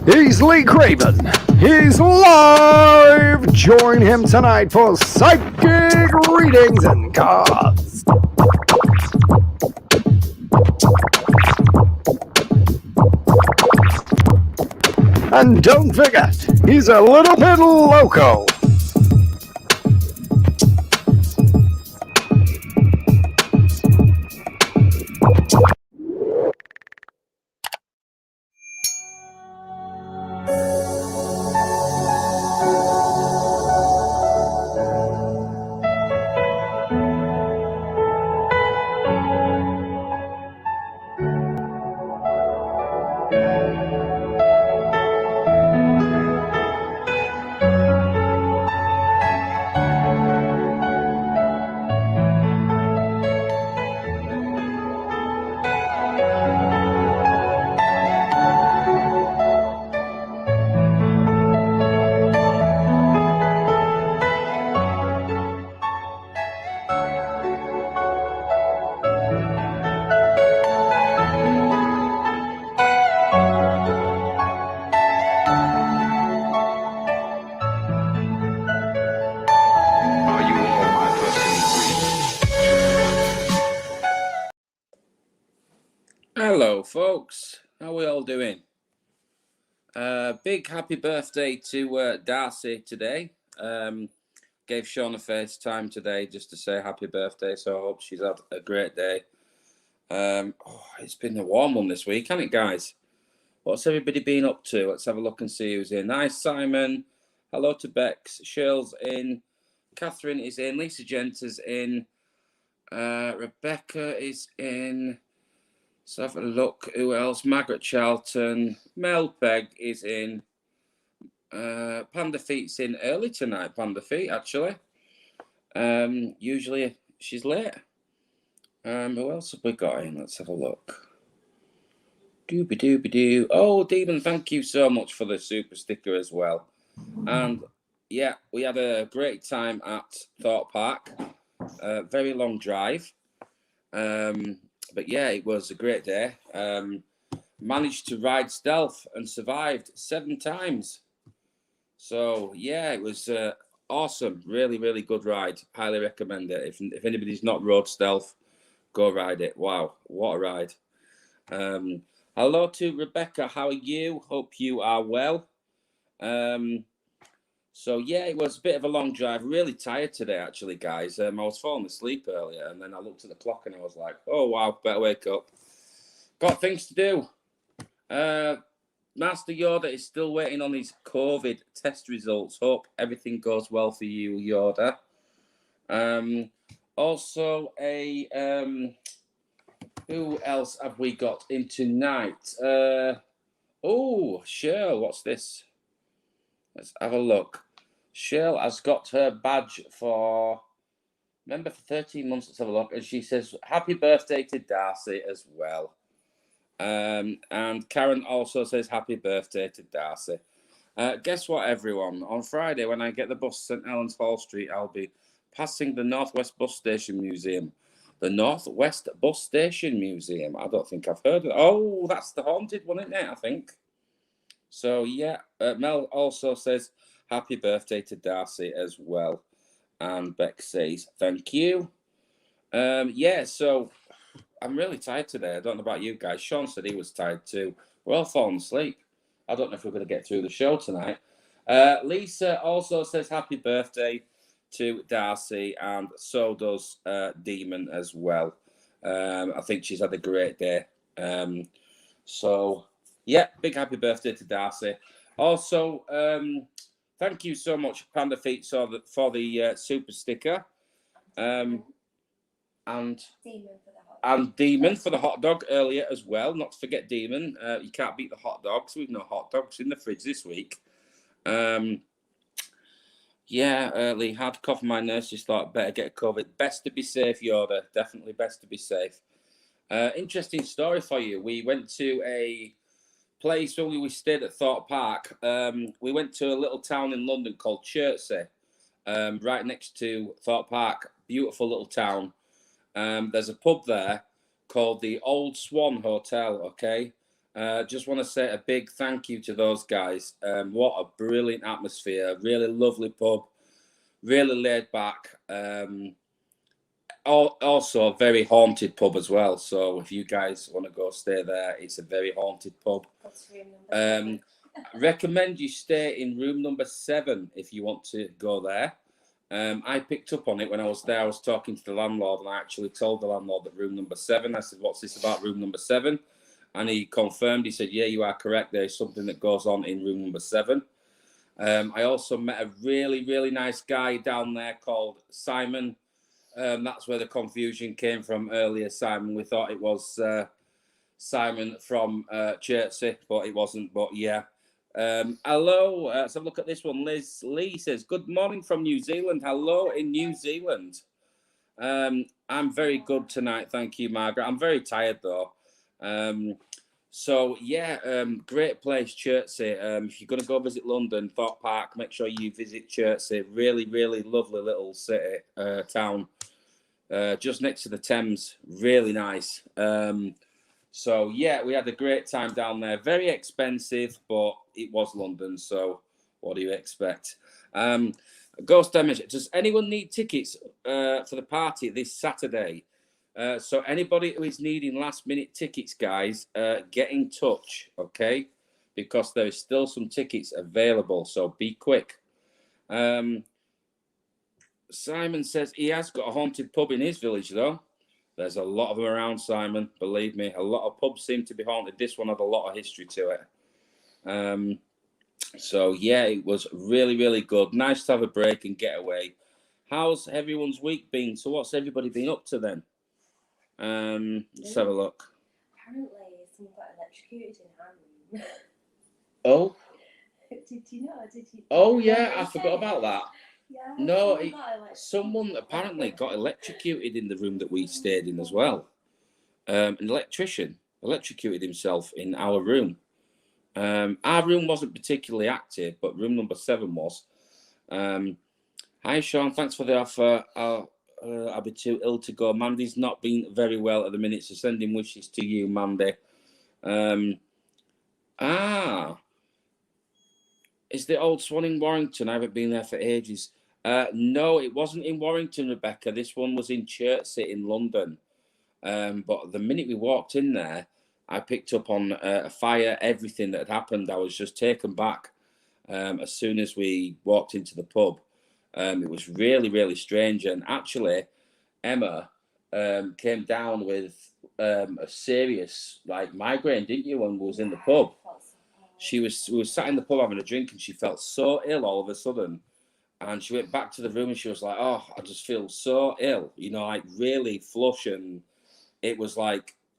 He's Lee Craven. He's live. Join him tonight for psychic readings and cards. And don't forget, he's a little bit loco. Hello, folks. How are we all doing? Big happy birthday to Darcy today. Gave Sean a FaceTime today just to say happy birthday, so I hope she's had a great day. It's been a warm one this week, hasn't it, guys? What's everybody been up to? Let's have a look and see who's in. Hi, Simon. Hello to Bex. Shirl's in. Catherine is in. Lisa Genta's in. Rebecca is in. Let's have a look. Who else? Margaret Charlton. Mel Peg is in. Panda Feet's in early tonight. Panda Feet, actually. Usually she's late. Who else have we got in? Let's have a look. Dooby-dooby-doo. Oh, Demon, thank you so much for the super sticker as well. And yeah, we had a great time at Thorpe Park. Very long drive. But yeah, it was a great day. Managed to ride stealth and survived 7 times. So yeah, it was awesome. Really, really good ride. Highly recommend it. If anybody's not rode stealth, go ride it. Wow, what a ride. Hello to Rebecca. How are you? Hope you are well. So yeah, it was a bit of a long drive. Really tired today, actually, guys. I was falling asleep earlier, and then I looked at the clock and I was like, "Oh wow, better wake up." Got things to do. Master Yoda is still waiting on his COVID test results. Hope everything goes well for you, Yoda. Also, who else have we got in tonight? Cheryl, what's this? Let's have a look. Cheryl has got her badge for 13 months. Let's have a look. And she says, happy birthday to Darcy as well. And Karen also says, happy birthday to Darcy. Guess what, everyone? On Friday, when I get the bus to St. Helens Hall Street, I'll be passing the Northwest Bus Station Museum. The Northwest Bus Station Museum. I don't think I've heard of it. Oh, that's the haunted one, isn't it? I think. So, yeah, Mel also says, happy birthday to Darcy as well. And Beck says, thank you. So I'm really tired today. I don't know about you guys. Sean said he was tired too. We're all falling asleep. I don't know if we're going to get through the show tonight. Lisa also says happy birthday to Darcy, and so does Demon as well. I think she's had a great day. Yeah, big happy birthday to Darcy. Also, thank you so much, Panda Feet, for the super sticker. And Demon for the hot dog earlier as well. Not to forget Demon. You can't beat the hot dogs. We've no hot dogs in the fridge this week. Lee had cough. My nurse just thought better get COVID. Best to be safe, Yoda. Definitely best to be safe. Interesting story for you. We went to a place when we stayed at Thorpe Park. We went to a little town in London called Chertsey, right next to Thorpe Park. Beautiful little town. There's a pub there called the Old Swan Hotel, okay? Just want to say a big thank you to those guys. What a brilliant atmosphere. Really lovely pub. Really laid back. Also a very haunted pub as well. So if you guys want to go stay there, it's a very haunted pub. What's room number 7? Recommend you stay in room number 7 if you want to go there. I picked up on it when I was there. I was talking to the landlord, and I actually told the landlord that room number 7. I said, "What's this about room number 7?" And he confirmed. He said, "Yeah, you are correct. There's something that goes on in room number 7." I also met a really, really nice guy down there called Simon. That's where the confusion came from earlier, Simon. We thought it was Simon from Chertsey, but it wasn't. But yeah. Hello. Let's have a look at this one. Liz Lee says, "Good morning from New Zealand." Hello in New Zealand. I'm very good tonight. Thank you, Margaret. I'm very tired though. So yeah, great place, Chertsey. If you're going to go visit London, Thorpe Park, make sure you visit Chertsey. Really, really lovely little city, town, just next to the Thames. Really nice. So yeah, we had a great time down there. Very expensive, but it was London. So what do you expect? Ghost Damage. Does anyone need tickets for the party this Saturday? So anybody who is needing last minute tickets, guys, get in touch, okay? Because there is still some tickets available, so be quick. Simon says he has got a haunted pub in his village, though. There's a lot of them around, Simon. Believe me, a lot of pubs seem to be haunted. This one had a lot of history to it. So yeah, it was really, really good. Nice to have a break and get away. How's everyone's week been? So what's everybody been up to then? Let's have a look. Apparently, someone got electrocuted in our room. Oh. Did you know? Did you? Oh yeah, I forgot about that. Yeah. No, someone apparently got electrocuted in the room that we stayed in as well. An electrician electrocuted himself in our room. Our room wasn't particularly active, but room number 7 was. Hi, Sean. Thanks for the offer. I'll be too ill to go. Mandy's not been very well at the minute, so sending wishes to you, Mandy. Is the old Swan in Warrington? I haven't been there for ages. No, it wasn't in Warrington, Rebecca. This one was in Chertsey in London. But the minute we walked in there, I picked up on a fire, everything that had happened. I was just taken back as soon as we walked into the pub. It was really, really strange. And actually, Emma came down with a serious migraine, didn't you, when we was in the pub? We were sat in the pub having a drink, and she felt so ill all of a sudden. And she went back to the room, and she was like, "Oh, I just feel so ill," really flush, and it was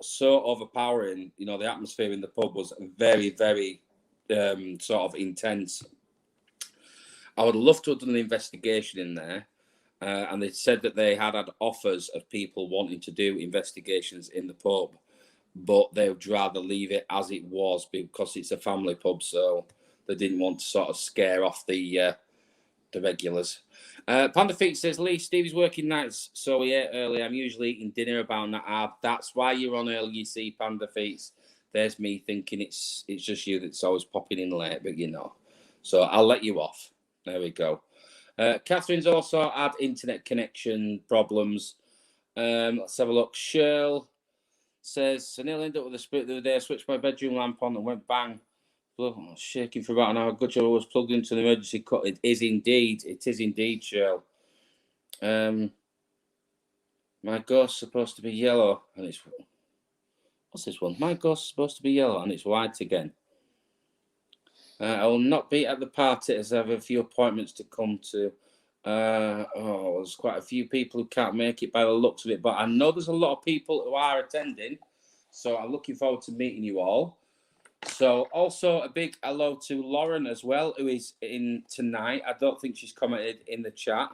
so overpowering. The atmosphere in the pub was very, very sort of intense. I would love to have done an investigation in there. And they said that they had offers of people wanting to do investigations in the pub, but they would rather leave it as it was because it's a family pub, so they didn't want to sort of scare off the regulars. Panda Feet says, "Lee, Stevie's working nights, so we ate early. I'm usually eating dinner about that hour." That's why you're on early, you see, Panda Feet. There's me thinking it's just you that's always popping in late, but So I'll let you off. There we go. Catherine's also had internet connection problems. Let's have a look. Shirl says, "I nearly ended up with a split the other day. I switched my bedroom lamp on and went bang. Shaking for about an hour. Good job I was plugged into the emergency cut." It is indeed, Shirl. My ghost's supposed to be yellow, and it's... What's this one? My ghost's supposed to be yellow, and it's white again. I will not be at the party as I have a few appointments to come to. There's quite a few people who can't make it by the looks of it, but I know there's a lot of people who are attending, so I'm looking forward to meeting you all. So also a big hello to Lauren as well, who is in tonight. I don't think she's commented in the chat,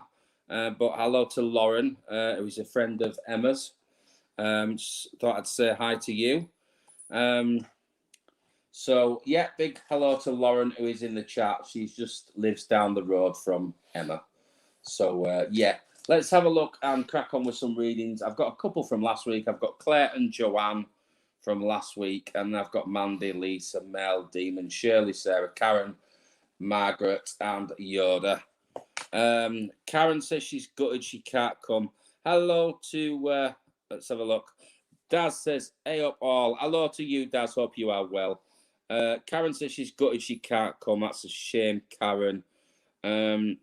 but hello to Lauren, who is a friend of Emma's. Just thought I'd say hi to you. So yeah, big hello to Lauren, who is in the chat. She just lives down the road from Emma. So yeah, let's have a look and crack on with some readings. I've got a couple from last week. I've got Claire and Joanne from last week. And I've got Mandy, Lisa, Mel, Demon, Shirley, Sarah, Karen, Margaret, and Yoda. Karen says she's gutted she can't come. Hello to, let's have a look. Daz says, hey up all. Hello to you, Daz. Hope you are well. Karen says she's gutted she can't come. That's a shame, Karen. And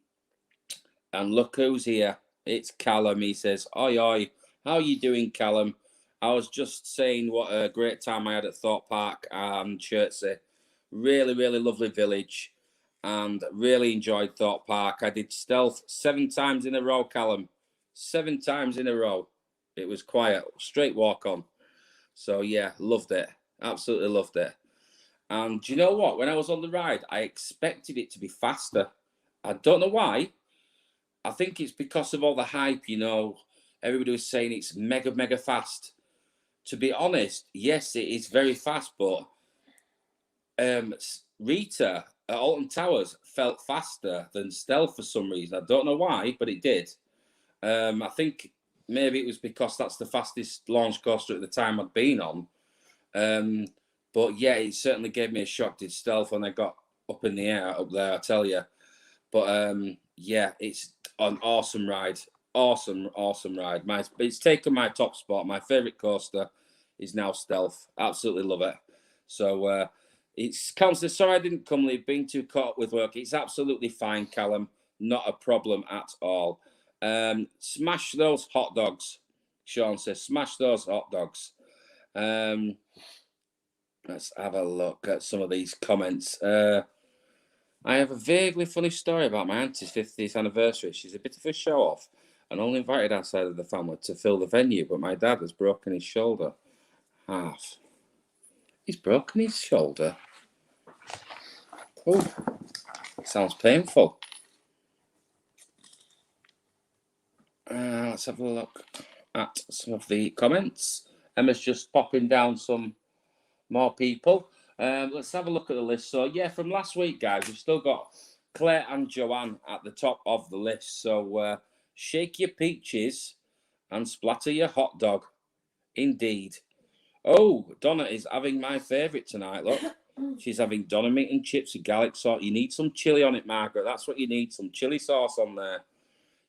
look who's here. It's Callum. He says, oi, oi. How you doing, Callum? I was just saying what a great time I had at Thorpe Park and Chertsey. Really, really lovely village. And really enjoyed Thorpe Park. I did stealth 7 times in a row, Callum. 7 times in a row. It was quiet. Straight walk on. So, yeah, loved it. Absolutely loved it. And do you know what? When I was on the ride, I expected it to be faster. I don't know why. I think it's because of all the hype, you know. Everybody was saying it's mega, mega fast. To be honest, yes, it is very fast, but Rita at Alton Towers felt faster than Stealth for some reason. I don't know why, but it did. I think maybe it was because that's the fastest launch coaster at the time I'd been on. But yeah, it certainly gave me a shock. Did Stealth when I got up in the air up there, I tell you. But yeah, it's an awesome ride. Awesome ride. It's taken my top spot. My favourite coaster is now Stealth. Absolutely love it. So it's Councillor, sorry I didn't come, Lee. Been too caught up with work. It's absolutely fine, Callum. Not a problem at all. Smash those hot dogs. Sean says, smash those hot dogs. Let's have a look at some of these comments. I have a vaguely funny story about my auntie's 50th anniversary. She's a bit of a show-off and only invited our side of the family to fill the venue, but my dad has broken his shoulder. Half. He's broken his shoulder? Oh, sounds painful. Let's have a look at some of the comments. Emma's just popping down some more people. Let's have a look at the list. So, yeah, from last week, guys, we've still got Claire and Joanne at the top of the list. So, shake your peaches and splatter your hot dog. Indeed. Oh, Donna is having my favourite tonight, look. She's having Donna meat and chips with garlic sauce. You need some chilli on it, Margaret. That's what you need, some chilli sauce on there.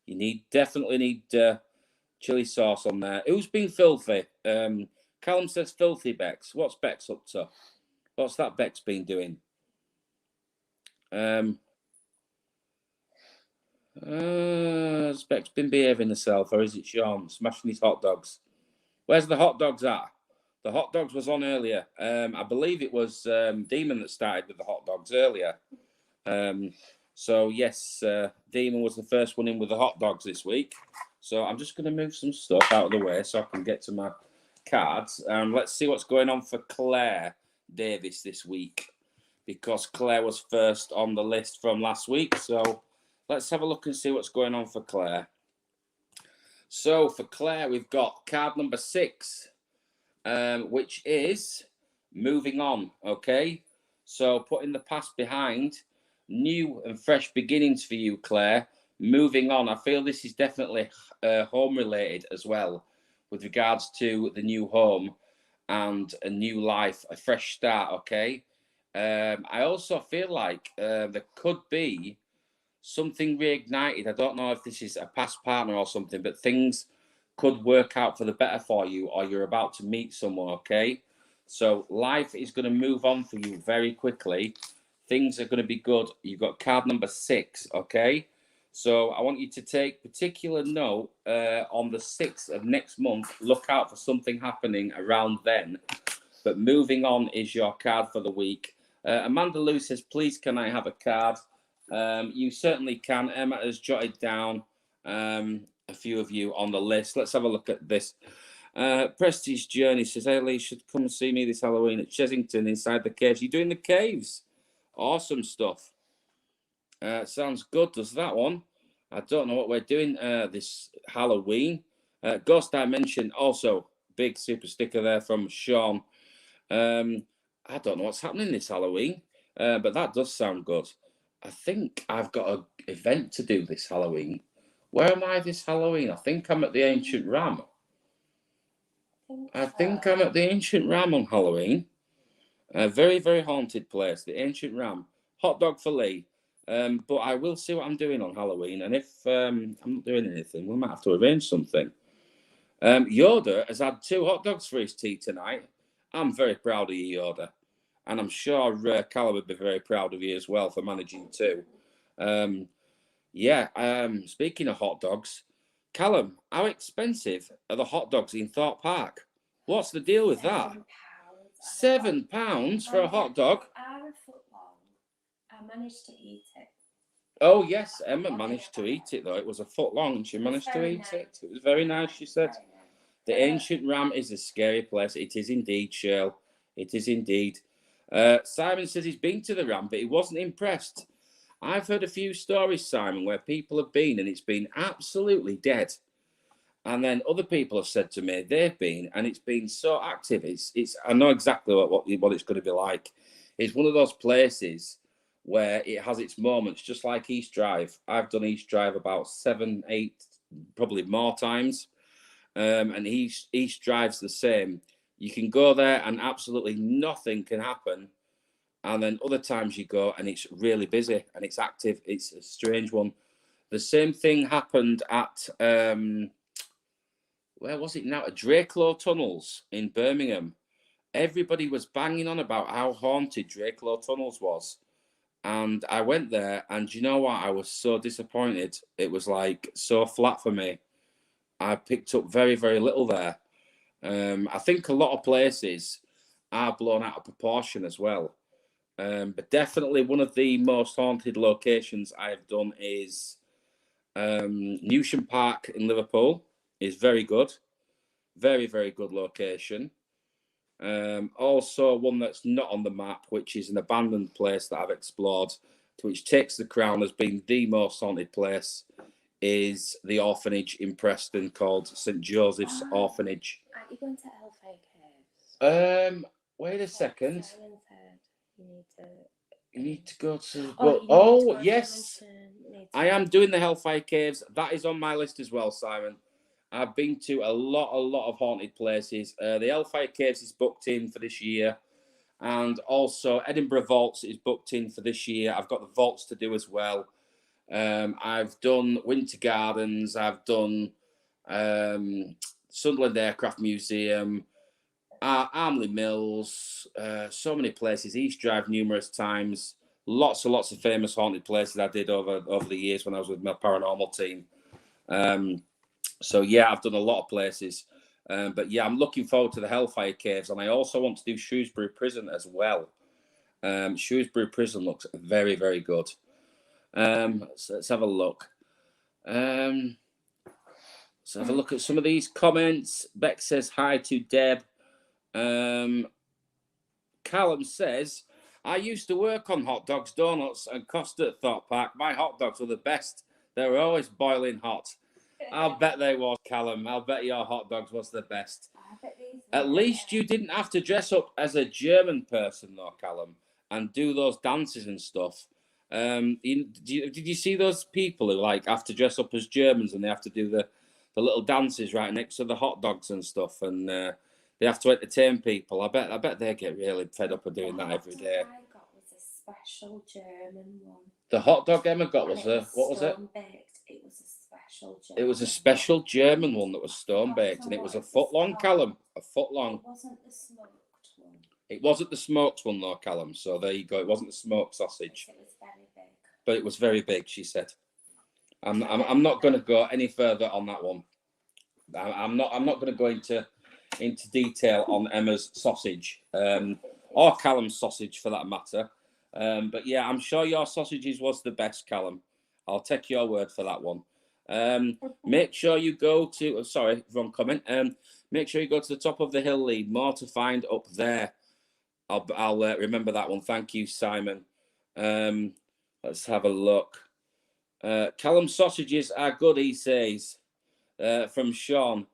You definitely need chilli sauce on there. Who's been filthy? Callum says filthy Bex. What's Bex up to? What's that Bex been doing? Has Bex been behaving herself, or is it Sean smashing his hot dogs? Where's the hot dogs at? The hot dogs was on earlier. I believe it was Demon that started with the hot dogs earlier. So yes, Demon was the first one in with the hot dogs this week. So I'm just going to move some stuff out of the way so I can get to my cards. Let's see what's going on for Claire Davis this week, because Claire was first on the list from last week. So let's have a look and see what's going on for Claire. So for Claire, we've got card number 6, which is moving on. Okay, so putting the past behind, new and fresh beginnings for you, Claire. Moving on. I feel this is definitely home related as well, with regards to the new home and a new life, a fresh start. Okay. I also feel like there could be something reignited. I don't know if this is a past partner or something, but things could work out for the better for you, or you're about to meet someone. Okay. So life is going to move on for you very quickly. Things are going to be good. You've got card number 6. Okay. So I want you to take particular note on the 6th of next month. Look out for something happening around then. But moving on is your card for the week. Amanda Lou says, please, can I have a card? You certainly can. Emma has jotted down a few of you on the list. Let's have a look at this. Prestige Journey says, hey, Lee, should come and see me this Halloween at Chesington inside the caves. You're doing the caves? Awesome stuff. Sounds good, does that one? I don't know what we're doing this Halloween. Ghost Dimension, also big super sticker there from Sean. I don't know what's happening this Halloween, but that does sound good. I think I've got an event to do this Halloween. Where am I this Halloween? I think I'm at the Ancient Ram. I think I'm at the Ancient Ram on Halloween. A very, very haunted place, the Ancient Ram. Hot dog for Lee. But I will see what I'm doing on Halloween. And if I'm not doing anything, we might have to arrange something. Yoda has had 2 hot dogs for his tea tonight. I'm very proud of you, Yoda. And I'm sure Callum would be very proud of you as well for managing 2. Speaking of hot dogs, Callum, how expensive are the hot dogs in Thorpe Park? What's the deal with that? £7 for a hot dog? Are a foot long. I managed to eat it. Oh, yes, Emma managed to eat it, though. It was a foot long and she managed to eat it. It was very nice, she said. The Ancient Ram is a scary place. It is indeed, Cheryl. It is indeed. Simon says he's been to the Ram, but he wasn't impressed. I've heard a few stories, Simon, where people have been and it's been absolutely dead. And then other people have said to me they've been and it's been so active. It's I know exactly what it's going to be like. It's one of those places where it has its moments, just like East Drive. I've done East Drive about 7, 8, probably more times. And East Drive's the same. You can go there and absolutely nothing can happen. And then other times you go and it's really busy and it's active. It's a strange one. The same thing happened at, where was it now? At Drakelow Tunnels in Birmingham. Everybody was banging on about how haunted Drakelow Tunnels was. And I went there and you know what? I was so disappointed. It was like so flat for me. I picked up very, very little there. I think a lot of places are blown out of proportion as well. But definitely one of the most haunted locations I've done is Newsham Park in Liverpool. Is very good. Very, very good location. Also one that's not on the map, which is an abandoned place that I've explored, which takes the crown as being the most haunted place, is the orphanage in Preston called St. Joseph's Orphanage. Are you going to Hellfire Caves? Wait a second. Simon said You need to go to. Oh, yes. I am doing the Hellfire Caves. That is on my list as well, Simon. I've been to a lot of haunted places. The Hellfire Caves is booked in for this year. And also Edinburgh Vaults is booked in for this year. I've got the vaults to do as well. I've done Winter Gardens. I've done Sunderland Aircraft Museum, Armley Mills, so many places. East Drive numerous times. Lots of famous haunted places I did over the years when I was with my paranormal team. So yeah, I've done a lot of places. But yeah, I'm looking forward to the Hellfire Caves, and I also want to do Shrewsbury Prison as well. Shrewsbury Prison looks very, very good. So let's have a look. Let's have a look at some of these comments. Beck says hi to Deb. Callum says, I used to work on hot dogs, donuts, and Costa at Thorpe Park. My hot dogs were the best. They were always boiling hot. I'll bet they was, Callum. I'll bet your hot dogs was the best. At least you didn't have to dress up as a German person, though, Callum, and do those dances and stuff. Did you see those people who have to dress up as Germans and they have to do the little dances right next to the hot dogs and stuff, and they have to entertain people? I bet they get really fed up of doing that every day. I got was a special German one. The hot dog Emma got was what was it? It was a special German. It was a special German one that was stone baked, and it was a foot long, Callum. A foot long. It wasn't the smoked one. It wasn't the smoked one, though, Callum. So there you go. It wasn't the smoked sausage. It was very big. But it was very big, she said. I'm not going to go any further on that one. I'm not going to go into detail on Emma's sausage, or Callum's sausage for that matter. But yeah, I'm sure your sausages was the best, Callum. I'll take your word for that one. Make sure you go to. Sorry, wrong comment. Make sure you go to the top of the hill, Lee. More to find up there. I'll remember that one. Thank you, Simon. Let's have a look. Callum sausages are good, he says. From Sean.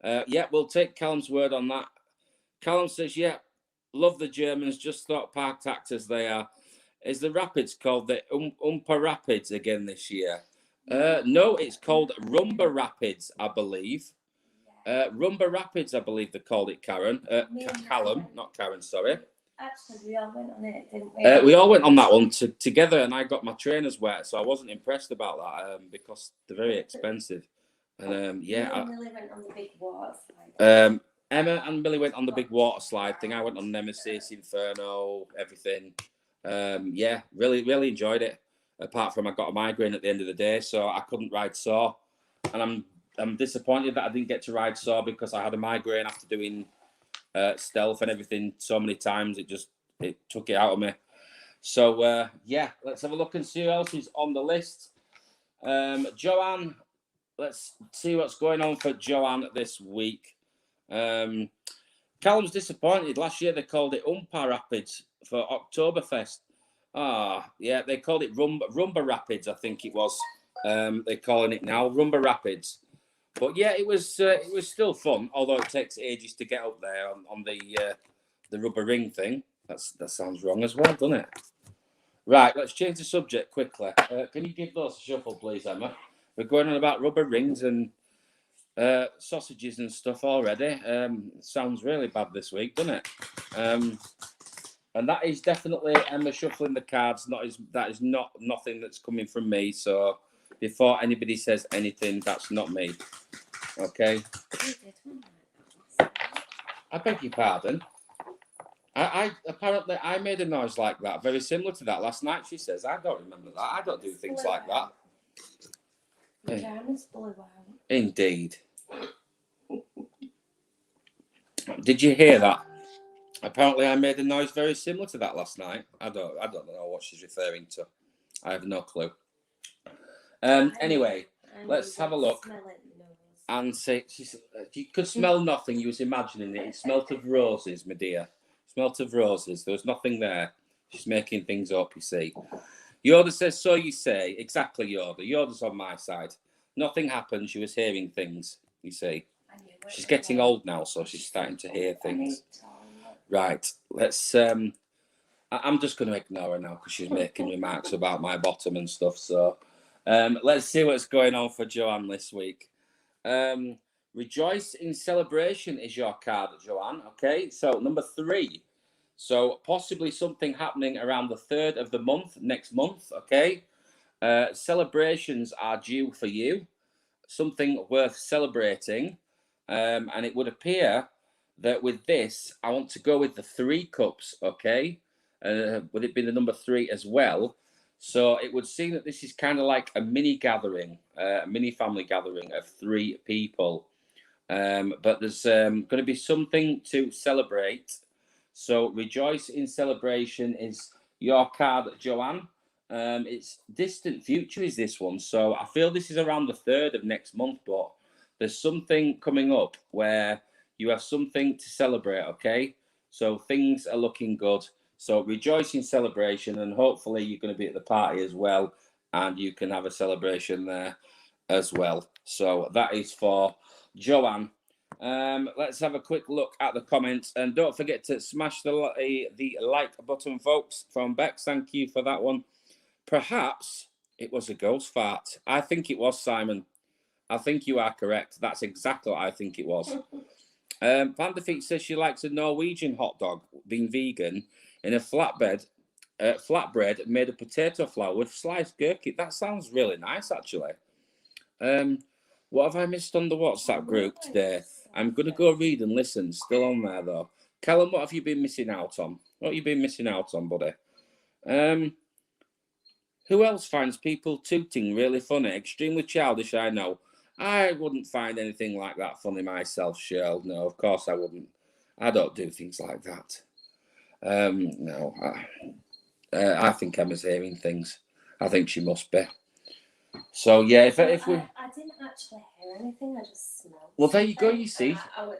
Yeah, we'll take Callum's word on that. Callum says, yeah, love the Germans, just thought parked actors they are. Is the Rapids called the Umpa Rapids again this year? No, it's called Rumba Rapids, I believe. Rumba Rapids, I believe they called it, Karen. Callum, not Karen, sorry. Actually, we all went on it, didn't we? We all went on that one together, and I got my trainers wet, so I wasn't impressed about that because they're very expensive. And yeah, Me and Millie went on the big water slide. Emma and Billy went on the big water slide thing. I went on Nemesis, Inferno, everything. Yeah, really enjoyed it. Apart from I got a migraine at the end of the day, so I couldn't ride Saw, and I'm disappointed that I didn't get to ride Saw because I had a migraine after doing stealth and everything so many times. It took it out of me. So yeah, let's have a look and see who else is on the list. Joanne, let's see what's going on for Joanne this week. Callum's disappointed. Last year they called it Umpa Rapids for Oktoberfest. Yeah, they called it Rumba Rapids, I think it was. They're calling it now Rumba Rapids. But yeah, it was still fun, although it takes ages to get up there on the rubber ring thing. That sounds wrong as well, doesn't it? Right, let's change the subject quickly. Can you give those a shuffle, please, Emma? We're going on about rubber rings and sausages and stuff already. Sounds really bad this week, doesn't it? And that is definitely Emma shuffling the cards. That is not nothing that's coming from me. So before anybody says anything, that's not me. Okay. I beg your pardon. I apparently I made a noise like that, very similar to that last night. She says, I don't remember that. I don't do things like that. Indeed. Did you hear that? Apparently, I made a noise very similar to that last night. I don't know what she's referring to. I have no clue. Anyway, let's have a look and see. You could smell nothing. You was imagining it. It smelt of roses, my dear. Smelt of roses. There was nothing there. She's making things up, you see. Yoda says, so you say. Exactly, Yoda. Yoda's on my side. Nothing happened. She was hearing things, you see. She's getting old now, so she's starting to hear things. Right. Let's... I'm just going to ignore her now because she's making remarks about my bottom and stuff. So let's see what's going on for Joanne this week. Rejoice in celebration is your card, Joanne. Okay, so number 3. So possibly something happening around the 3rd of the month, next month. Okay, celebrations are due for you. Something worth celebrating. And it would appear that with this, I want to go with the 3 cups. Okay. Would it be the number 3 as well? So it would seem that this is kind of like a mini gathering, a mini family gathering of 3 people. But there's going to be something to celebrate. So rejoice in celebration is your card, Joanne. It's distant future is this one. So I feel this is around the 3rd of next month, but there's something coming up where you have something to celebrate. Okay. So things are looking good. So rejoice in celebration, and hopefully you're going to be at the party as well, and you can have a celebration there as well. So that is for Joanne. Let's have a quick look at the comments, and don't forget to smash the like button, folks. From Bex, thank you for that one. Perhaps it was a ghost fart. I think it was, Simon. I think you are correct. That's exactly what I think it was. Panda Feet says she likes a Norwegian hot dog, being vegan, in a flatbread made of potato flour with sliced gherkin. That sounds really nice, actually. What have I missed on the WhatsApp group today? I'm going to go read and listen. Still on there, though. Callum, what have you been missing out on? What have you been missing out on, buddy? Who else finds people tooting really funny? Extremely childish, I know. I wouldn't find anything like that funny myself, Cheryl. No, of course I wouldn't. I don't do things like that. No, I think Emma's hearing things. I think she must be. So yeah, if we, I didn't actually hear anything. I just smelled. Well, there you go. You see. I thought,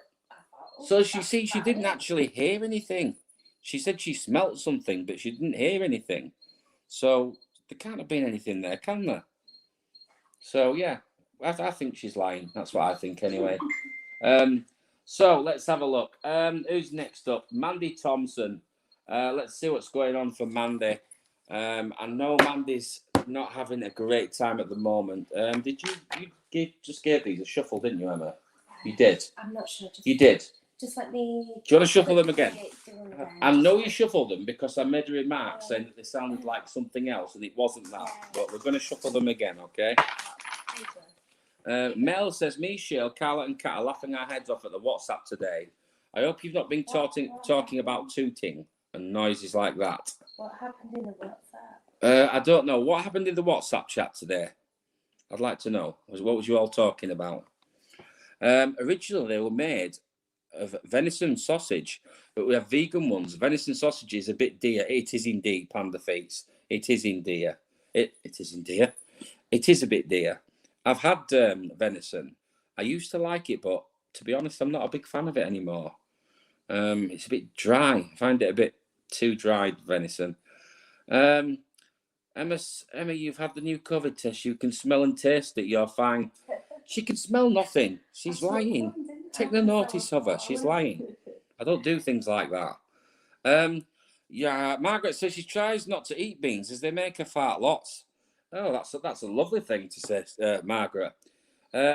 so she didn't actually hear anything. She said she smelt something, but she didn't hear anything. So there can't have been anything there, can there? So yeah, I think she's lying. That's what I think anyway. So let's have a look. Who's next up? Mandy Thompson. Let's see what's going on for Mandy. I know Mandy's not having a great time at the moment. Did you just gave these a shuffle, didn't you, Emma? You did. I'm not sure. You did. Just let me. Do you want to shuffle them again? Do them again. I know you shuffled them because I made a remark saying that they sounded like something else and it wasn't that. But we're going to shuffle them again, okay? Mel says, me, Shale, Carla and Kat are laughing our heads off at the WhatsApp today. I hope you've not been talking about tooting and noises like that. What happened in the WhatsApp? I don't know. What happened in the WhatsApp chat today? I'd like to know. What was you all talking about? Originally, they were made of venison sausage, but we have vegan ones. Venison sausage is a bit dear. It is indeed, Panda Feats. It is indeed. It is indeed. It is a bit dear. I've had venison. I used to like it, but to be honest, I'm not a big fan of it anymore. It's a bit dry. I find it a bit too dried, venison. Emma, you've had the new COVID test. You can smell and taste it. You're fine. She can smell nothing. She's lying. Take no notice of her. She's lying. I don't do things like that. Yeah, Margaret says she tries not to eat beans as they make her fart lots. Oh, that's a lovely thing to say, Margaret.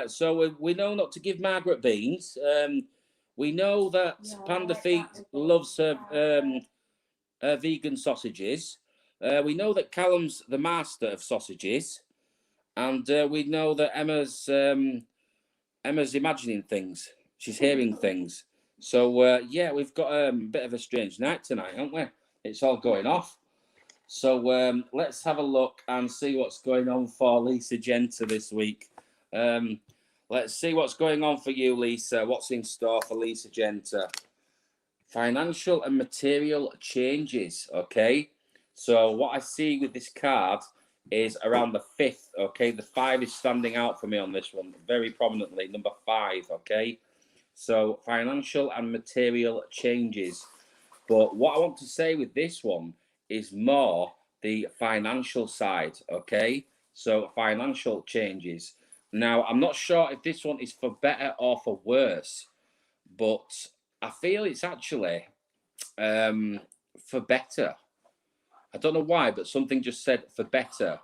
So we know not to give Margaret beans. We know that Panda Feet loves her vegan sausages. We know that Callum's the master of sausages. And we know that Emma's imagining things. She's hearing things. So, yeah, we've got a bit of a strange night tonight, haven't we? It's all going off. So let's have a look and see what's going on for Lisa Genta this week. Let's see what's going on for you, Lisa. What's in store for Lisa Genta? Financial and material changes, okay? So what I see with this card is around the 5th, okay? The 5 is standing out for me on this one very prominently, number 5, okay? So financial and material changes. But what I want to say with this one is more the financial side, okay? So financial changes. Now, I'm not sure if this one is for better or for worse, but I feel it's actually for better. I don't know why, but something just said for better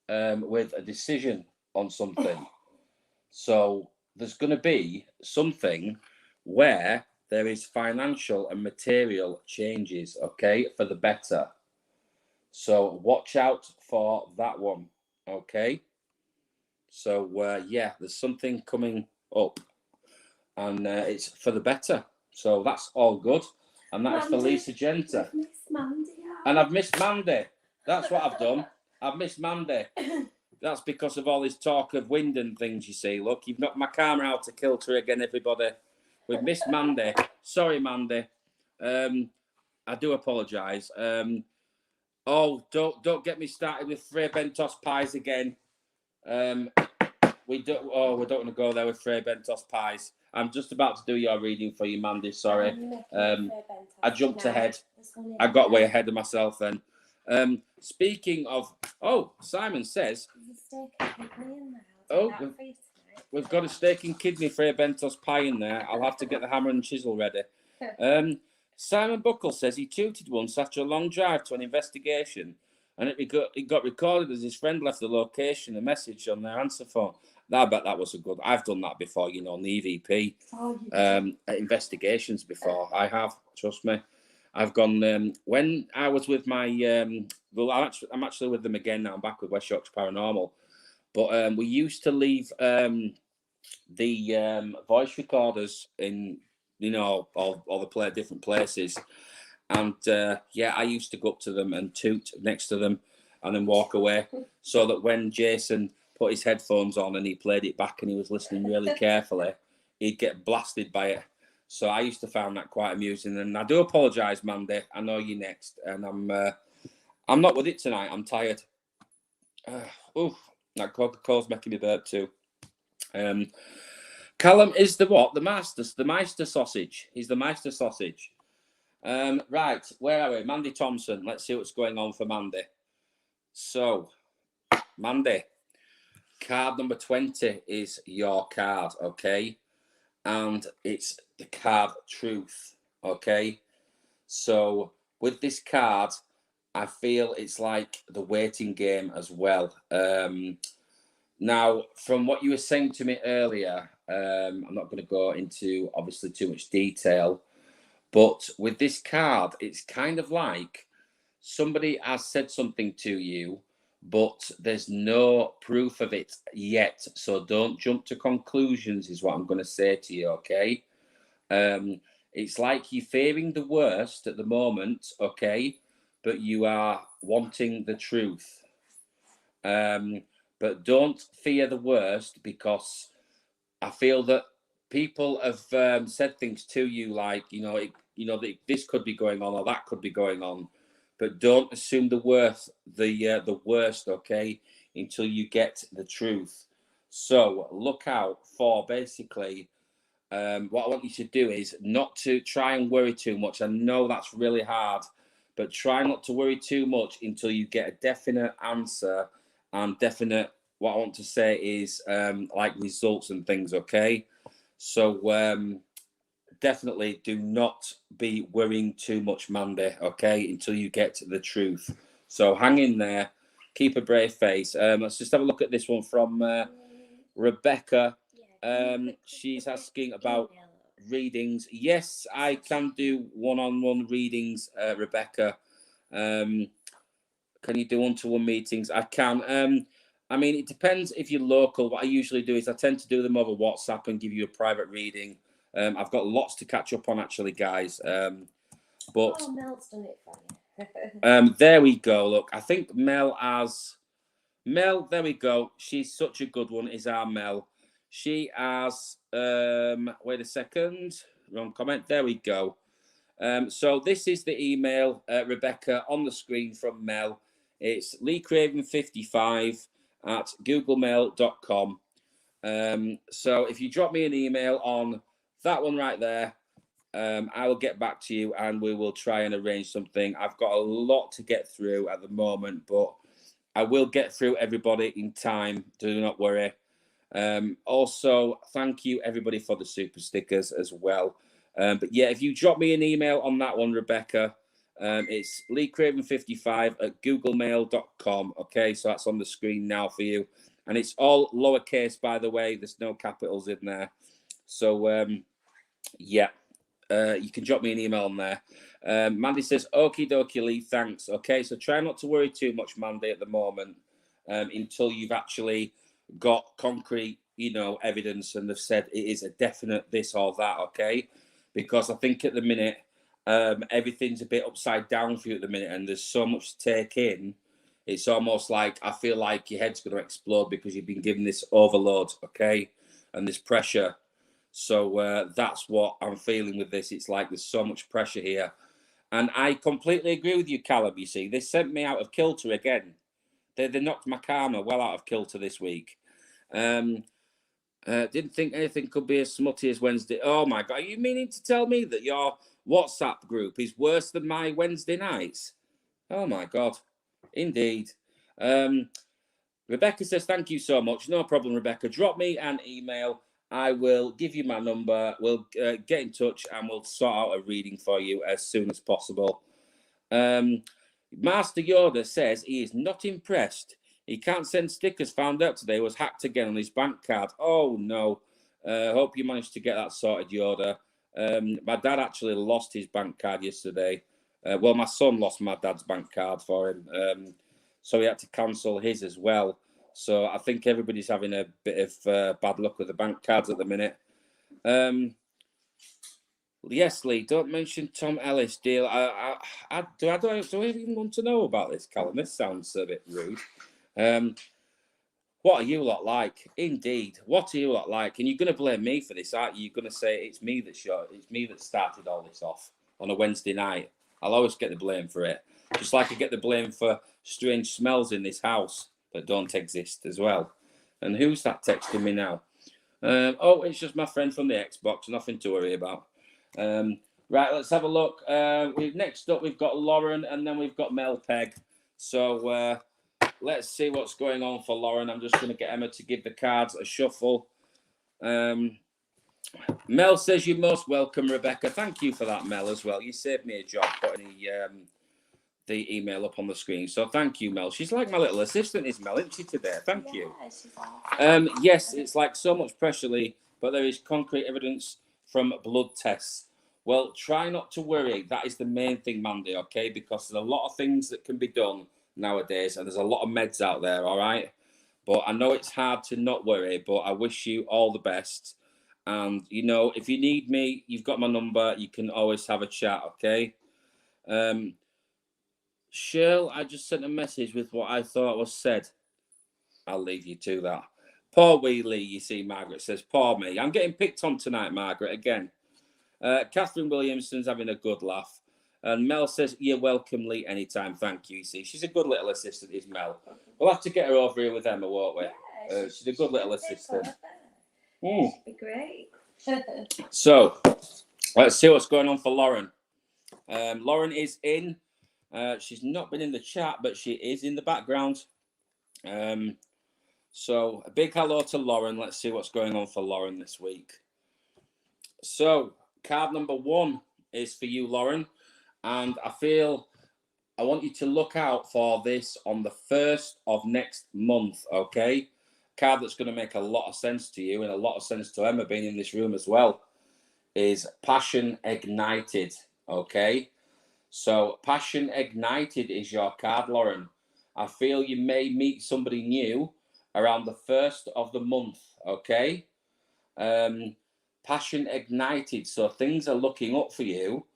with a decision on something. So there's going to be something where there is financial and material changes, okay, for the better. So watch out for that one, okay? So, yeah, there's something coming up and it's for the better. So that's all good. And that is for Lisa Genta. And I've missed Mandy. That's what I've done. I've missed Mandy. That's because of all this talk of wind and things, you see. Look, you've knocked my camera out to kilter again, everybody. We've missed Mandy. Sorry, Mandy. I do apologise. Oh, don't get me started with Frey Bentos pies again. We don't want to go there with Frey Bentos pies. I'm just about to do your reading for you, Mandy. Sorry. I jumped ahead. I got way ahead of myself then. Speaking of, Simon says, we've got a steak and kidney Frey Bentos pie in there. I'll have to get the hammer and chisel ready. Simon Buckle says he tooted once after a long drive to an investigation, and it got recorded as his friend left the location a message on their answer phone. I bet that was a good. I've done that before, on the EVP investigations before. I have, trust me. I've gone when I was with my. I'm actually with them again now. I'm back with West Yorkshire Paranormal, but we used to leave the voice recorders in. All the different places. And, I used to go up to them and toot next to them and then walk away so that when Jason put his headphones on and he played it back and he was listening really carefully, he'd get blasted by it. So I used to find that quite amusing. And I do apologise, Mandy. I know you're next. And I'm not with it tonight. I'm tired. That Coca-Cola's making me burp too. Callum is the what? The Meister sausage. He's the Meister sausage. Right, where are we? Mandy Thompson. Let's see what's going on for Mandy. So, Mandy, card number 20 is your card, okay? And it's the card Truth, okay? So, with this card, I feel it's like the waiting game as well. Now, from what you were saying to me earlier, I'm not going to go into obviously too much detail, but with this card, it's kind of like somebody has said something to you, but there's no proof of it yet. So don't jump to conclusions, is what I'm going to say to you, okay? It's like you're fearing the worst at the moment, okay? But you are wanting the truth. But don't fear the worst, because I feel that people have said things to you like, that this could be going on or that could be going on, but don't assume the worst, okay, until you get the truth. So look out for basically. What I want you to do is not to try and worry too much. I know that's really hard, but try not to worry too much until you get a definite answer and definite. What I want to say is like results and things. Okay, so definitely do not be worrying too much, Mandy. Okay, until you get the truth. So hang in there, keep a brave face. Let's just have a look at this one from Rebecca. She's asking about readings. Yes, I can do one-on-one readings, Rebecca. Can you do one-to-one meetings? I can. I mean, it depends if you're local. What I usually do is I tend to do them over WhatsApp and give you a private reading. I've got lots to catch up on, actually, guys. But Mel's done it for you. there we go. Look, I think Mel has... Mel, there we go. She's such a good one, is our Mel. She has, wait a second, wrong comment. There we go. So this is the email, Rebecca, on the screen from Mel. It's leecraven55 at googlemail.com. So if you drop me an email on that one right there, I will get back to you and we will try and arrange something. I've got a lot to get through at the moment, but I will get through everybody in time. Do not worry. Also, thank you everybody for the super stickers as well. But yeah, if you drop me an email on that one, Rebecca, it's leecraven55 at googlemail.com. Okay, so that's on the screen now for you. And it's all lowercase, by the way. There's no capitals in there. So, yeah. You can drop me an email on there. Mandy says, okie dokie, Lee, thanks. Okay, so try not to worry too much, Mandy, at the moment, until you've actually got concrete, evidence and they've said it is a definite this or that, okay? Because I think at the minute, everything's a bit upside down for you at the minute and there's so much to take in. It's almost like I feel like your head's going to explode because you've been given this overload, okay? And this pressure. So that's what I'm feeling with this. It's like there's so much pressure here. And I completely agree with you, Callum, you see. They sent me out of kilter again. They knocked my karma well out of kilter this week. Didn't think anything could be as smutty as Wednesday. Oh, my God. Are you meaning to tell me that your WhatsApp group is worse than my Wednesday nights? Oh, my God. Indeed. Rebecca says, thank you so much. No problem, Rebecca. Drop me an email. I will give you my number. We'll get in touch and we'll sort out a reading for you as soon as possible. Master Yoda says he is not impressed. He can't send stickers. Found out today was hacked again on his bank card. Oh, no. Hope you managed to get that sorted, Yoda. My dad actually lost his bank card yesterday. Well, my son lost my dad's bank card for him. So he had to cancel his as well. So I think everybody's having a bit of bad luck with the bank cards at the minute. Yes, Lee, don't mention Tom Ellis deal. Do I even want to know about this, Callum? This sounds a bit rude. What are you lot like? Indeed. What are you lot like? And you're going to blame me for this, aren't you? You're going to say it's me that started all this off on a Wednesday night. I'll always get the blame for it. Just like I get the blame for strange smells in this house that don't exist as well. And who's that texting me now? Oh, it's just my friend from the Xbox. Nothing to worry about. Right, let's have a look. Next up, we've got Lauren, and then we've got Mel Peg. So let's see what's going on for Lauren. I'm just going to get Emma to give the cards a shuffle. Mel says you're most welcome, Rebecca. Thank you for that, Mel, as well. You saved me a job putting the email up on the screen. So thank you, Mel. She's like my little assistant, is Mel, isn't she, today? Thank you. She's awesome. Yes, it's like so much pressure, Lee, but there is concrete evidence from blood tests. Well, try not to worry. That is the main thing, Mandy, okay? Because there's a lot of things that can be done nowadays, and there's a lot of meds out there, all right? But I know it's hard to not worry, but I wish you all the best. And, you know, if you need me, you've got my number. You can always have a chat, okay? Shirl, I just sent a message with what I thought was said. I'll leave you to that. Poor wee Lee, you see, Margaret says, poor me. I'm getting picked on tonight, Margaret, again. Catherine Williamson's having a good laugh. And Mel says, you're welcome, Lee, anytime. Thank you. You see, she's a good little assistant, is Mel. We'll have to get her over here with Emma, won't we? Yeah, She's a good little assistant. She'd be great. So, let's see what's going on for Lauren. Lauren is in. She's not been in the chat, but she is in the background. So, a big hello to Lauren. Let's see what's going on for Lauren this week. So, card number 1 is for you, Lauren. And I want you to look out for this on the 1st of next month, okay? Card that's going to make a lot of sense to you and a lot of sense to Emma being in this room as well is Passion Ignited, okay? So, Passion Ignited is your card, Lauren. I feel you may meet somebody new around the 1st of the month, okay? Passion Ignited, so things are looking up for you,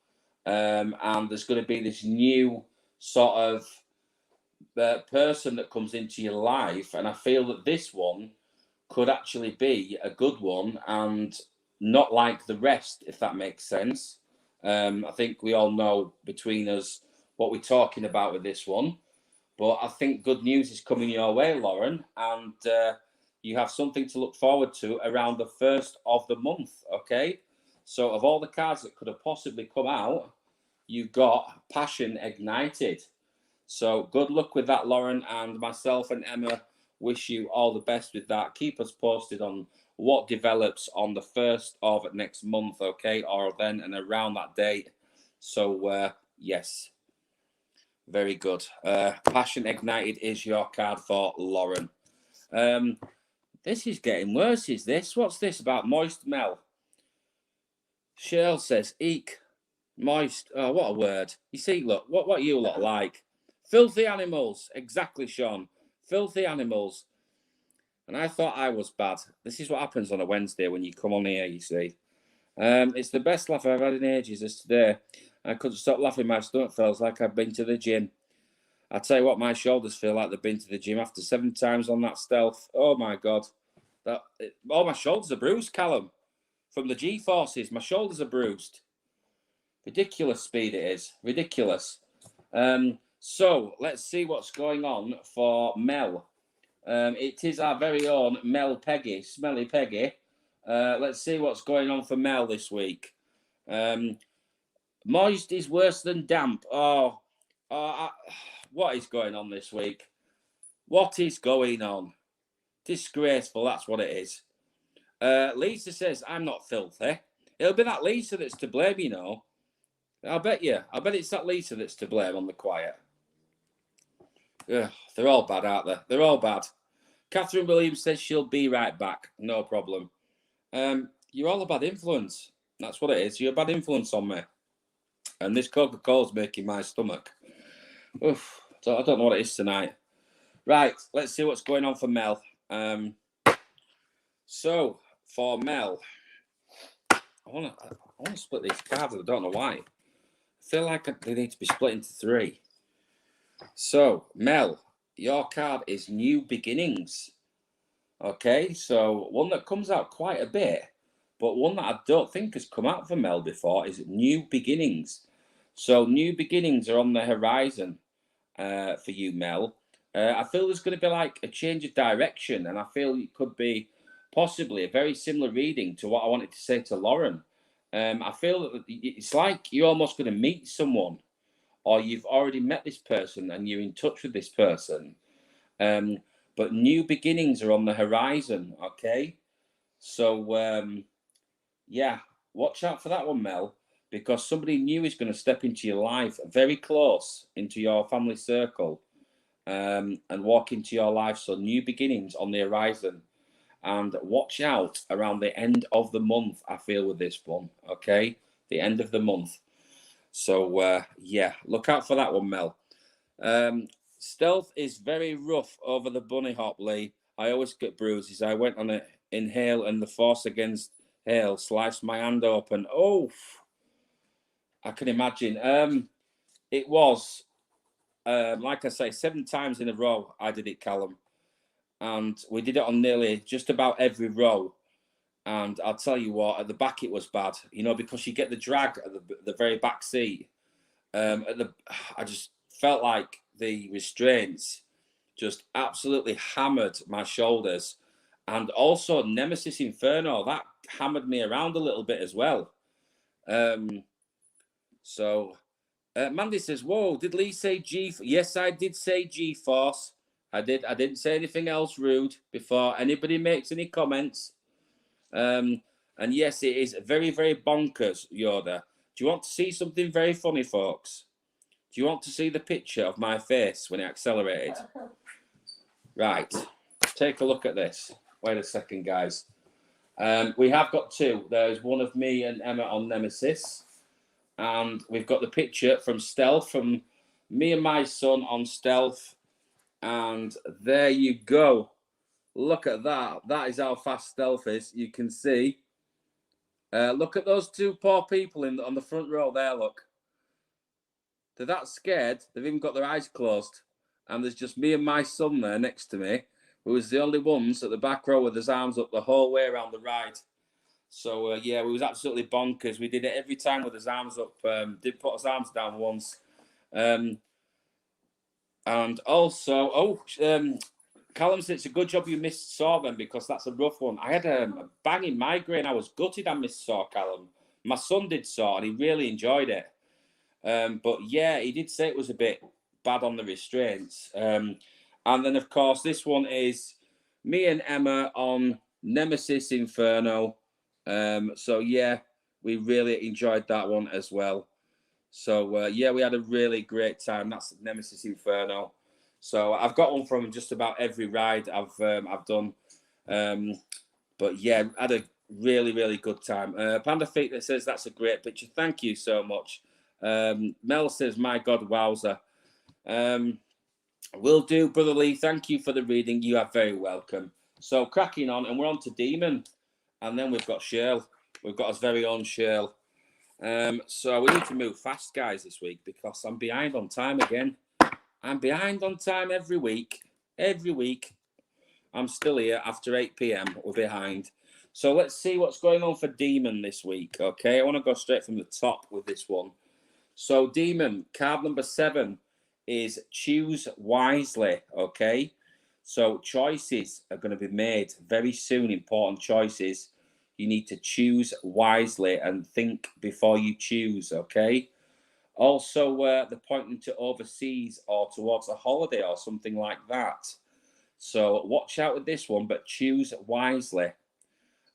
and there's going to be this new sort of person that comes into your life, and I feel that this one could actually be a good one and not like the rest, if that makes sense. I think we all know between us what we're talking about with this one, but I think good news is coming your way, Lauren, and you have something to look forward to around the 1st of the month, okay? So of all the cards that could have possibly come out, you've got Passion Ignited. So good luck with that, Lauren, and myself and Emma wish you all the best with that. Keep us posted on what develops on the 1st of next month, okay? Or then and around that date. So, yes. Very good. Passion Ignited is your card for Lauren. This is getting worse, is this? What's this about moist Mel? Cheryl says, eek. Moist. Oh, what a word. You see, look, what you look like. Filthy animals. Exactly, Sean. Filthy animals. And I thought I was bad. This is what happens on a Wednesday when you come on here, you see. It's the best laugh I've had in ages as today. I couldn't stop laughing. My stomach felt like I'd been to the gym. I tell you what, my shoulders feel like they've been to the gym after 7 times on that stealth. Oh, my God. My shoulders are bruised, Callum. From the G-forces, my shoulders are bruised. Ridiculous speed it is. Ridiculous. So, let's see what's going on for Mel. It is our very own Mel Peggy, Smelly Peggy. Let's see what's going on for Mel this week. Moist is worse than damp. What is going on this week? What is going on? Disgraceful, that's what it is. Lisa says, I'm not filthy. It'll be that Lisa that's to blame, you know. I bet it's that Lisa that's to blame on the quiet. Ugh, they're all bad, aren't they? They're all bad. Catherine Williams says she'll be right back. No problem. You're all a bad influence. That's what it is. You're a bad influence on me. And this Coca-Cola's making my stomach. Oof. So I don't know what it is tonight. Right, let's see what's going on for Mel. So, for Mel, I want to split these cards. I don't know why. I feel like they need to be split into 3. So, Mel, your card is New Beginnings. Okay, so one that comes out quite a bit, but one that I don't think has come out for Mel before is New Beginnings. So, New Beginnings are on the horizon for you, Mel. I feel there's going to be like a change of direction, and I feel it could be possibly a very similar reading to what I wanted to say to Lauren. I feel that it's like you're almost going to meet someone, or you've already met this person and you're in touch with this person. But new beginnings are on the horizon, okay? So, yeah, watch out for that one, Mel. because somebody new is going to step into your life, very close into your family circle, and walk into your life. So new beginnings on the horizon. And watch out around the end of the month, I feel, with this one, okay? The end of the month. So, yeah, look out for that one, Mel. Stealth is very rough over the bunny hop, Lee. I always get bruises. I went on an inhale and the force against hail sliced my hand open. Oh, I can imagine. It was, like I say, 7 times in a row I did it, Callum. And we did it on nearly just about every row. And I'll tell you what, at the back it was bad, you know, because you get the drag at the very back seat. I just felt like the restraints just absolutely hammered my shoulders. And also Nemesis Inferno, that hammered me around a little bit as well. Mandy says, whoa, did Lee say G? Yes, I did say G-Force. I did. I didn't say anything else rude before anybody makes any comments. And yes, it is very, very bonkers, Yoda. Do you want to see something very funny, folks? Do you want to see the picture of my face when it accelerated? Right. Take a look at this. Wait a second, guys. We have got 2. There's one of me and Emma on Nemesis. And we've got the picture from Stealth, from me and my son on Stealth. And there you go. Look at that. That is how fast Stealth is. You can see. Look at those 2 poor people on the front row there, look. They're that scared, they've even got their eyes closed. And there's just me and my son there next to me, who was the only ones at the back row with his arms up the whole way around the ride. So, yeah, we was absolutely bonkers. We did it every time with his arms up. Did put his arms down once. And also, Callum said it's a good job you missed Saw then, because that's a rough one. I had a banging migraine. I was gutted I missed Saw, Callum. My son did Saw and he really enjoyed it. But yeah, he did say it was a bit bad on the restraints. And then, of course, this one is me and Emma on Nemesis Inferno. So yeah, we really enjoyed that one as well. So yeah, we had a really great time. That's Nemesis Inferno. So I've got one from just about every ride I've done. But yeah, had a really, really good time. Panda Feet that says that's a great picture. Thank you so much. Mel says, my God, wowzer. Will do, Brother Lee. Thank you for the reading. You are very welcome. So cracking on, and we're on to Demon. And then we've got Shirl. We've got our very own Shirl. So we need to move fast, guys, this week, because I'm behind on time again. I'm behind on time every week. Every week. I'm still here after 8 p.m. We're behind. So let's see what's going on for Demon this week, okay? I want to go straight from the top with this one. So Demon, card number 7 is choose wisely, okay? So choices are going to be made very soon, important choices. You need to choose wisely and think before you choose, okay? Also, they're pointing to overseas or towards a holiday or something like that. So watch out with this one, but choose wisely.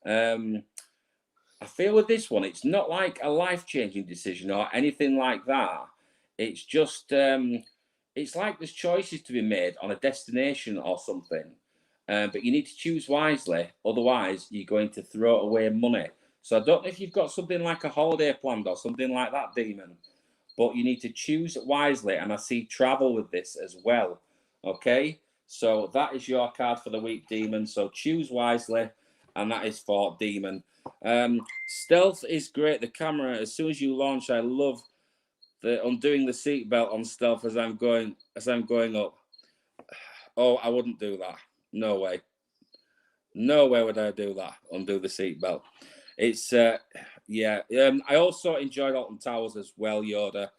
I feel with this one, it's not like a life-changing decision or anything like that. It's just, it's like there's choices to be made on a destination or something. But you need to choose wisely. Otherwise, you're going to throw away money. So I don't know if you've got something like a holiday planned or something like that, Demon. But you need to choose wisely. And I see travel with this as well. Okay? So that is your card for the week, Demon. So choose wisely. And that is for Demon. Stealth is great. The camera, as soon as you launch, I love the undoing the seatbelt on Stealth as I'm going up. Oh, I wouldn't do that. No way. No way would I do that. Undo the seatbelt. It's yeah. I also enjoyed Alton Towers as well, Yoda.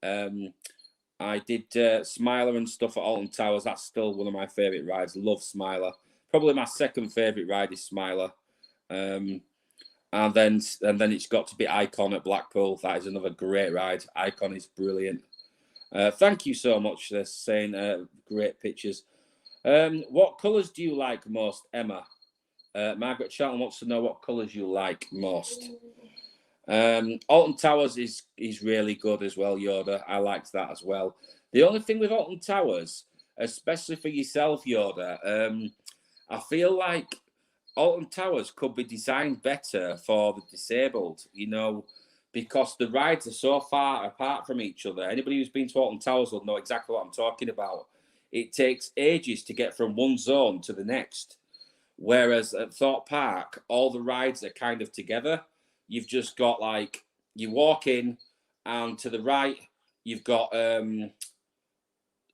I did Smiler and stuff at Alton Towers. That's still one of my favourite rides. Love Smiler. Probably my second favourite ride is Smiler. And then it's got to be Icon at Blackpool. That is another great ride. Icon is brilliant. Thank you so much for saying great pictures. What colours do you like most, Emma? Margaret Charlton wants to know what colours you like most. Alton Towers is really good as well, Yoda. I liked that as well. The only thing with Alton Towers, especially for yourself, Yoda, I feel like Alton Towers could be designed better for the disabled, you know, because the rides are so far apart from each other. Anybody who's been to Alton Towers will know exactly what I'm talking about. It takes ages to get from one zone to the next. Whereas at Thorpe Park, all the rides are kind of together. You've just got like, you walk in, and to the right, you've got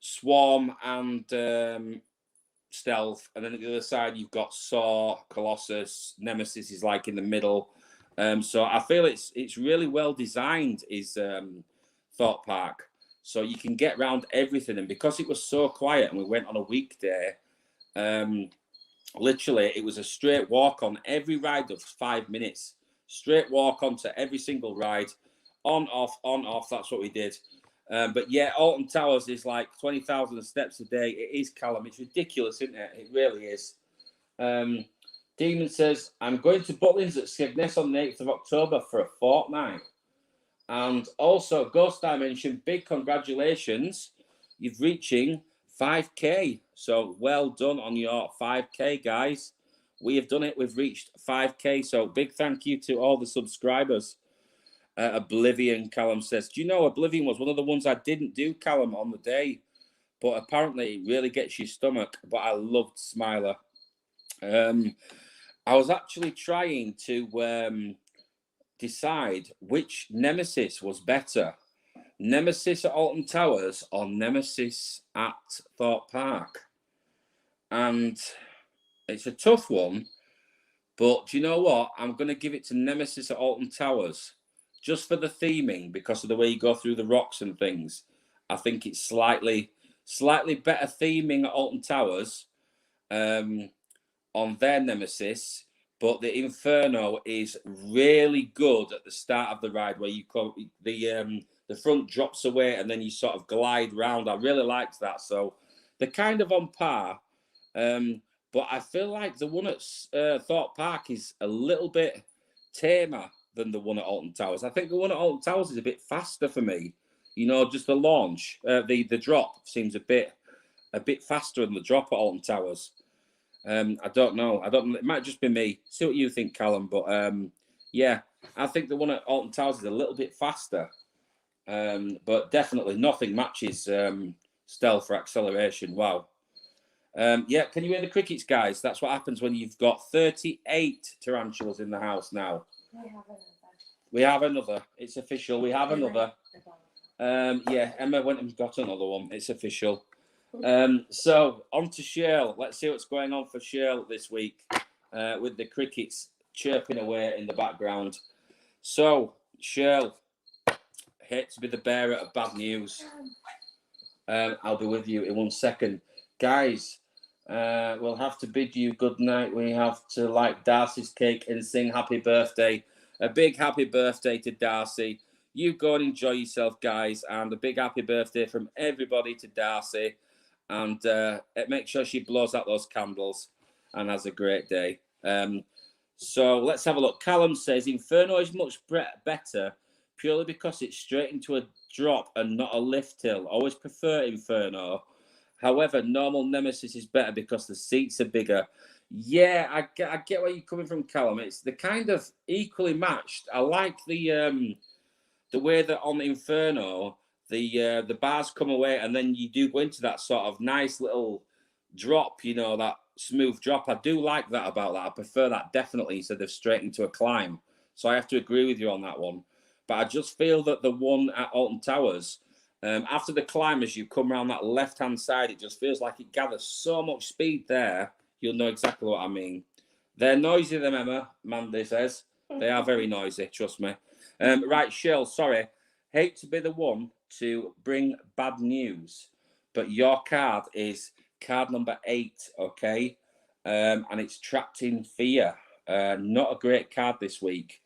Swarm and Stealth, and then at the other side you've got Saw, Colossus, Nemesis is like in the middle. So I feel it's really well designed, is Thorpe Park, so you can get around everything. And because it was so quiet and we went on a weekday, literally it was a straight walk on every ride of 5 minutes, straight walk onto every single ride, on off. That's what we did. But yeah, Alton Towers is like 20,000 steps a day. It is, Callum. It's ridiculous, isn't it? It really is. Demon says, I'm going to Butlins at Skegness on the 8th of October for a fortnight. And also, Ghost Dimension, big congratulations. You're reaching 5K. So well done on your 5K, guys. We have done it. We've reached 5K. So big thank you to all the subscribers. Oblivion, Callum says. Do you know Oblivion was one of the ones I didn't do, Callum, on the day? But apparently it really gets your stomach. But I loved Smiler. I was actually trying to decide which Nemesis was better. Nemesis at Alton Towers or Nemesis at Thorpe Park. And it's a tough one. But do you know what? I'm going to give it to Nemesis at Alton Towers. Just for the theming, because of the way you go through the rocks and things. I think it's slightly better theming at Alton Towers on their Nemesis, but the Inferno is really good at the start of the ride, where you come, the front drops away and then you sort of glide round. I really liked that. So they're kind of on par, but I feel like the one at Thorpe Park is a little bit tamer than the one at Alton Towers. I think the one at Alton Towers is a bit faster for me. You know, just the launch, the drop seems a bit faster than the drop at Alton Towers. I don't know. It might just be me. See what you think, Callum. But yeah, I think the one at Alton Towers is a little bit faster. But definitely nothing matches Stealth for acceleration. Wow. Yeah, can you hear the crickets, guys? That's what happens when you've got 38 tarantulas in the house now. We have another. It's official. We have another. Yeah, Emma went and got another one. It's official. So on to Shirl. Let's see what's going on for Shirl this week with the crickets chirping away in the background. So Shirl, hate to be the bearer of bad news. I'll be with you in 1 second, guys. We'll have to bid you good night. We have to light Darcy's cake and sing happy birthday. A big happy birthday to Darcy. You go and enjoy yourself, guys, and a big happy birthday from everybody to Darcy. And make sure she blows out those candles and has a great day. So let's have a look. Callum says Inferno is much better purely because it's straight into a drop and not a lift hill. Always prefer Inferno. However, normal Nemesis is better because the seats are bigger. Yeah, I get where you're coming from, Callum. They're kind of equally matched. I like the way that on Inferno, the bars come away and then you do go into that sort of nice little drop, you know, that smooth drop. I do like that about that. I prefer that definitely instead of straight into a climb. So I have to agree with you on that one. But I just feel that the one at Alton Towers, after the climb, as you come around that left-hand side, it just feels like it gathers so much speed there. You'll know exactly what I mean. They're noisy, them, Emma, Mandy says. They are very noisy, trust me. Right, Shell, sorry. Hate to be the one to bring bad news, but your card is card number 8, okay? And it's Trapped in Fear. Not a great card this week.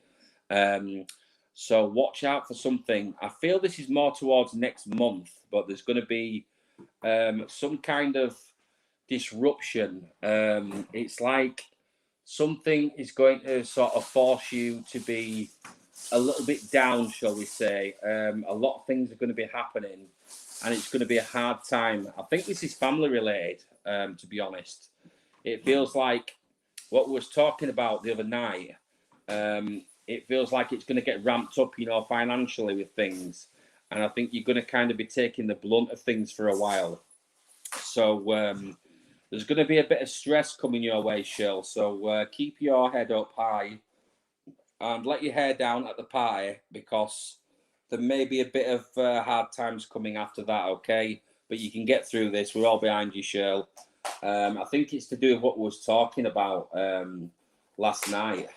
So watch out for something. I feel this is more towards next month, but there's going to be some kind of disruption. It's like something is going to sort of force you to be a little bit down, shall we say. A lot of things are going to be happening, and it's going to be a hard time. I think this is family related, to be honest. It feels like what we was talking about the other night. It feels like it's going to get ramped up, financially with things. And I think you're going to kind of be taking the blunt of things for a while. So there's going to be a bit of stress coming your way, Shirl. So keep your head up high and let your hair down at the party, because there may be a bit of hard times coming after that, okay? But you can get through this. We're all behind you, Shirl. I think it's to do with what we was talking about last night.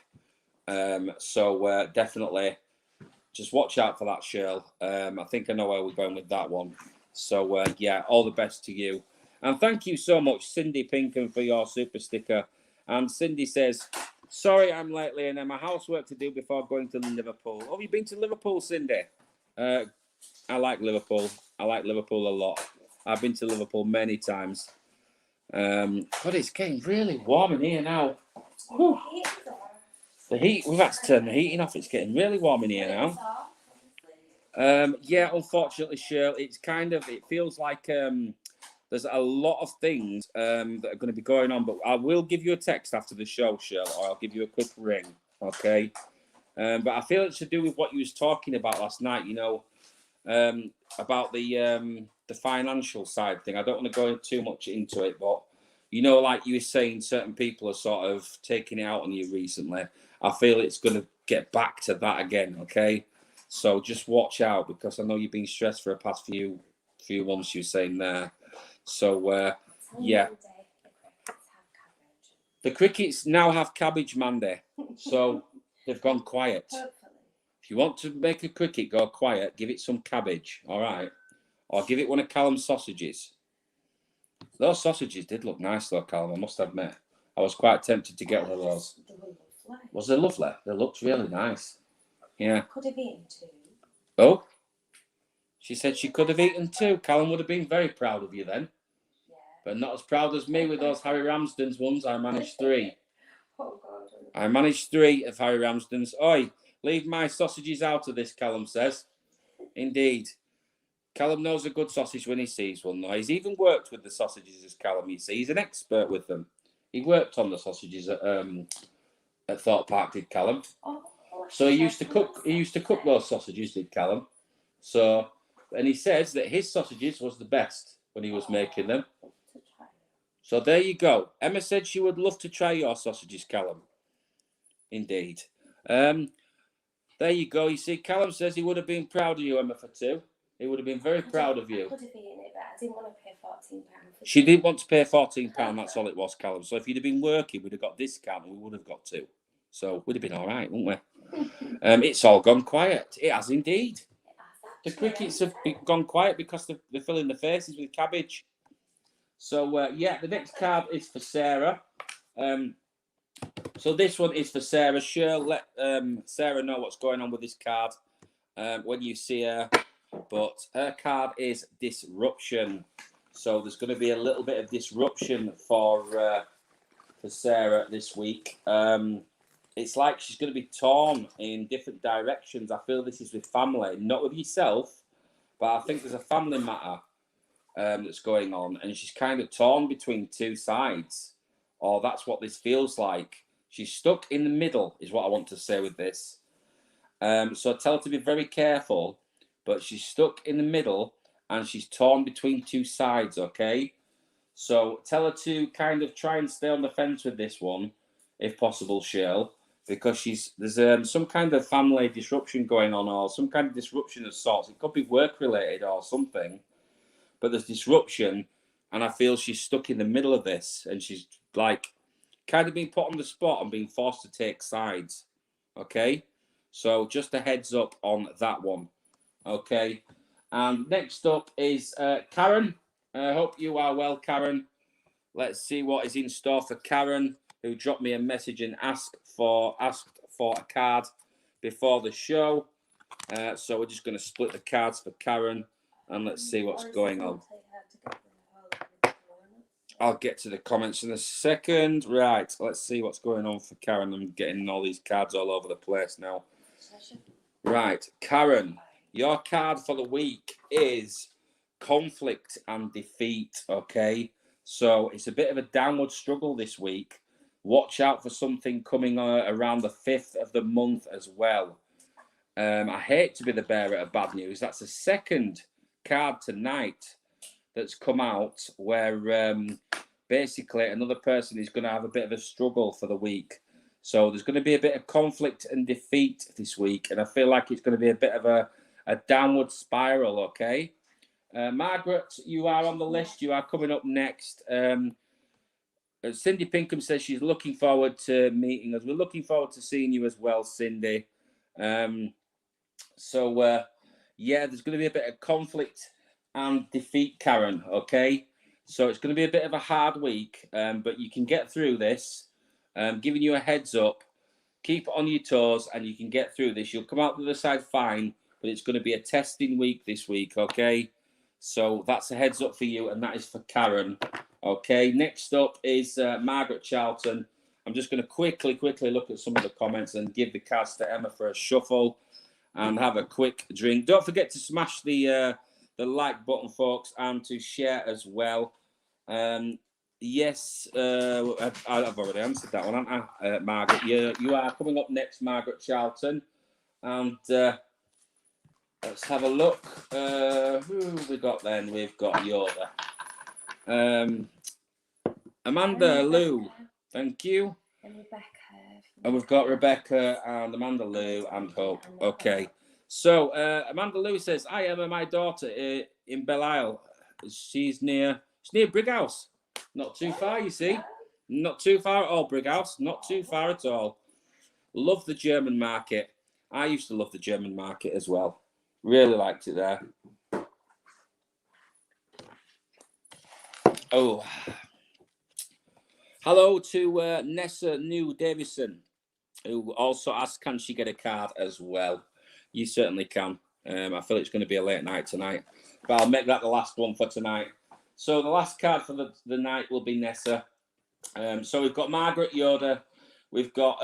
So definitely just watch out for that, Shirl. I think I know where we're going with that one. So yeah, all the best to you. And thank you so much, Cindy Pinkham, for your super sticker. And Cindy says, sorry I'm late, Leon. My housework to do before going to Liverpool. Oh, you've been to Liverpool, Cindy? I like Liverpool. I like Liverpool a lot. I've been to Liverpool many times. But it's getting really warm in here now. Whew. The heat, we've had to turn the heating off. It's getting really warm in here now. Yeah, unfortunately, Shirl, it feels like there's a lot of things that are going to be going on. But I will give you a text after the show, Shirl, or I'll give you a quick ring, okay? But I feel it's to do with what you was talking about last night, about the financial side thing. I don't want to go too much into it, but like you were saying, certain people are sort of taking it out on you recently. I feel it's going to get back to that again, okay? So just watch out, because I know you've been stressed for the past few months, you're saying there. So, yeah. The crickets now have cabbage, Mandy. So they've gone quiet. If you want to make a cricket go quiet, give it some cabbage, all right? Or give it one of Callum's sausages. Those sausages did look nice, though, Callum, I must admit. I was quite tempted to get one of those. Was they lovely? They looked really nice. Yeah. Could have eaten 2. Oh? She said she could have eaten 2. Callum would have been very proud of you then. Yeah. But not as proud as me with those Harry Ramsden's ones. I managed 3. Oh, God. I managed 3 of Harry Ramsden's. Oi, leave my sausages out of this, Callum says. Indeed. Callum knows a good sausage when he sees one, though. He's even worked with the sausages, as Callum, you see. He's an expert with them. He worked on the sausages at Thorpe Park, did Callum. So he used to cook those sausages, did Callum. So, and he says that his sausages was the best when he was making them. So there you go. Emma said she would love to try your sausages, Callum. Indeed. There you go. You see, Callum says he would have been proud of you, Emma, for 2. He would have been very proud of you. I could have eaten it, but I didn't want to pay £14. She didn't want to pay £14, that's all it was, Callum. So if you'd have been working, we'd have got discount and we would have got 2. So we'd have been all right, wouldn't we? It's all gone quiet. It has indeed. The crickets have gone quiet because they're filling the faces with cabbage. So, yeah, the next card is for Sarah. So this one is for Sarah. Sure, let Sarah know what's going on with this card when you see her. But her card is disruption. So there's going to be a little bit of disruption for Sarah this week. It's like she's going to be torn in different directions. I feel this is with family, not with yourself, but I think there's a family matter that's going on, and she's kind of torn between 2 sides, or that's what this feels like. She's stuck in the middle, is what I want to say with this. So I tell her to be very careful, but she's stuck in the middle, and she's torn between 2 sides, okay? So tell her to kind of try and stay on the fence with this one, if possible, Shirl, because there's some kind of family disruption going on, or some kind of disruption of sorts. It could be work-related or something, but there's disruption, and I feel she's stuck in the middle of this, and she's, like, kind of being put on the spot and being forced to take sides, okay? So just a heads up on that one, okay? And next up is Karen. I hope you are well, Karen. Let's see what is in store for Karen, who dropped me a message and asked for a card before the show. So we're just going to split the cards for Karen, and let's see what's going on. I'll get to the comments in a second. Right, let's see what's going on for Karen. I'm getting all these cards all over the place now. Right, Karen, your card for the week is conflict and defeat, okay? So it's a bit of a downward struggle this week. Watch out for something coming around the 5th of the month as well. I hate to be the bearer of bad news. That's the second card tonight that's come out where basically another person is going to have a bit of a struggle for the week. So there's going to be a bit of conflict and defeat this week, and I feel like it's going to be a bit of a downward spiral, okay? Margaret, you are on the list. You are coming up next. Cindy Pinkham says she's looking forward to meeting us. We're looking forward to seeing you as well, Cindy. Yeah, there's going to be a bit of conflict and defeat, Karen, okay? So it's going to be a bit of a hard week, but you can get through this. Giving you a heads up, keep on your toes, and you can get through this. You'll come out the other side fine, but it's going to be a testing week this week, okay? So that's a heads up for you, and that is for Karen, okay? Next up is Margaret Charlton. I'm just going to quickly look at some of the comments and give the cards to Emma for a shuffle and have a quick drink. Don't forget to smash the like button, folks, and to share as well. Yes, I've already answered that one, haven't I, Margaret? You are coming up next, Margaret Charlton. And let's have a look. Who have we got then? We've got Yoda. Amanda Lou, thank you. And Rebecca. And we've got Rebecca and Amanda Lou and Hope. Okay. So Amanda Lou says, "Hi Emma, my daughter in Belle Isle. She's near Brighouse. Not too far, you see. Not too far at all, Brighouse. Not too far at all. Love the German market. I used to love the German market as well. Really liked it there. Oh. Hello to Nessa New Davison, who also asked, can she get a card as well? You certainly can. I feel it's going to be a late night tonight, but I'll make that the last one for tonight. So the last card for the night will be Nessa. So we've got Margaret Yoda, we've got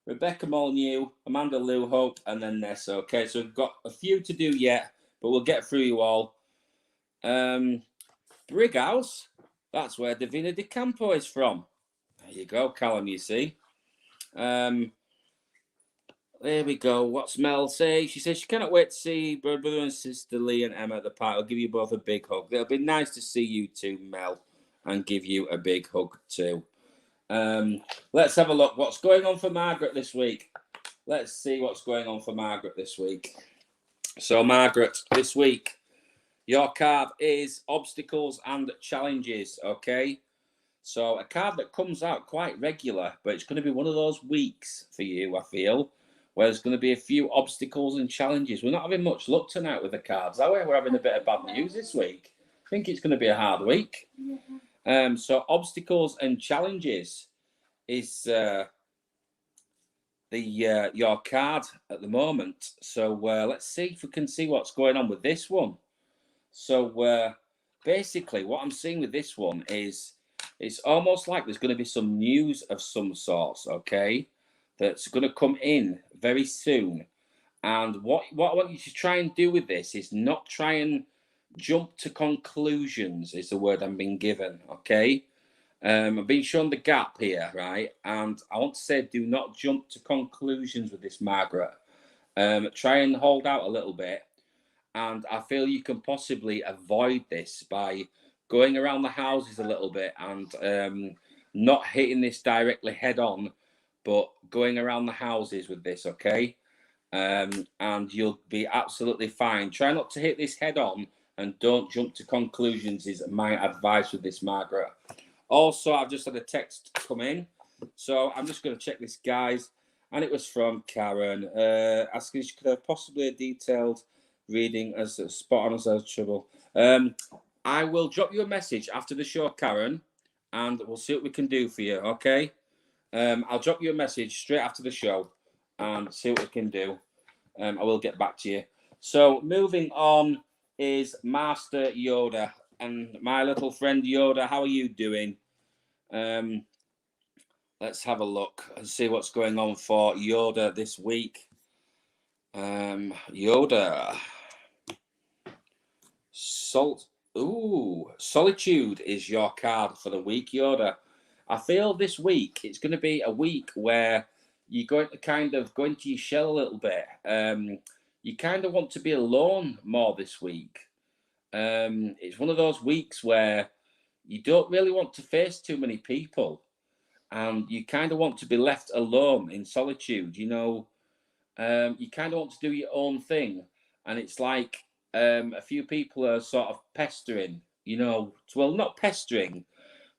Rebecca Molyneux, Amanda Lou, Hope, and then Nessa. Okay, so we've got a few to do yet, but we'll get through you all. Brighouse, that's where Davina De Campo is from. There you go, Callum, you see. There we go. What's Mel say? She says she cannot wait to see brother and sister Lee and Emma at the party. I'll give you both a big hug. It'll be nice to see you too, Mel, and give you a big hug too. Let's have a look. What's going on for Margaret this week? Let's see what's going on for Margaret this week. So, Margaret, this week, your card is obstacles and challenges, okay? So, a card that comes out quite regular, but it's going to be one of those weeks for you, I feel, where there's going to be a few obstacles and challenges. We're not having much luck tonight with the cards, are we? We're having a bit of bad news this week. I think it's going to be a hard week. So obstacles and challenges is your card at the moment. So let's see if we can see what's going on with this one. So basically what I'm seeing with this one is it's almost like there's going to be some news of some sorts, okay, that's going to come in very soon. And what I want you to try and do with this is not try and jump to conclusions, is the word I'm being given, okay? I've been shown the gap here, right? And I want to say, do not jump to conclusions with this, Margaret. Try and hold out a little bit. And I feel you can possibly avoid this by going around the houses a little bit and not hitting this directly head on, but going around the houses with this, okay? And you'll be absolutely fine. Try not to hit this head on and don't jump to conclusions is my advice with this, Margaret. Also, I've just had a text come in, so I'm just going to check this, guys. And it was from Karen, asking if she could have possibly a detailed reading as a spot on as I was trouble. I will drop you a message after the show, Karen, and we'll see what we can do for you, okay? I'll drop you a message straight after the show and see what we can do. I will get back to you. So moving on is Master Yoda. And my little friend Yoda, how are you doing? Let's have a look and see what's going on for Yoda this week. Yoda. Solitude is your card for the week, Yoda. I feel this week it's going to be a week where you're going to kind of go into your shell a little bit. You kind of want to be alone more this week. It's one of those weeks where you don't really want to face too many people, and you kind of want to be left alone in solitude. You know, you kind of want to do your own thing, and it's like a few people are sort of pestering. You know, well, not pestering,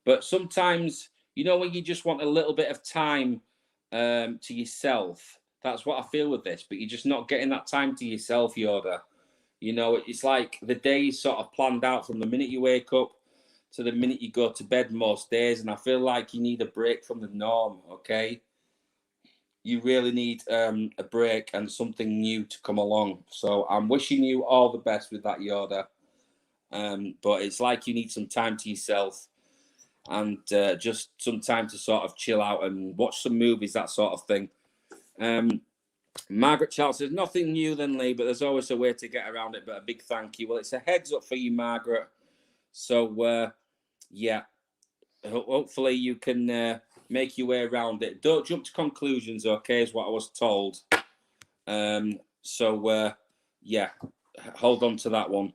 but sometimes you know when you just want a little bit of time to yourself. That's what I feel with this, but you're just not getting that time to yourself, Yoda. You know, it's like the day's sort of planned out from the minute you wake up to the minute you go to bed most days, and I feel like you need a break from the norm. Okay, you really need a break and something new to come along. So I'm wishing you all the best with that, Yoda. But it's like you need some time to yourself and just some time to sort of chill out and watch some movies, that sort of thing. Margaret Charles says, nothing new than Lee, but there's always a way to get around it. But a big thank you. Well, it's a heads up for you, Margaret. So, yeah, hopefully you can make your way around it. Don't jump to conclusions, okay, is what I was told. Yeah, hold on to that one.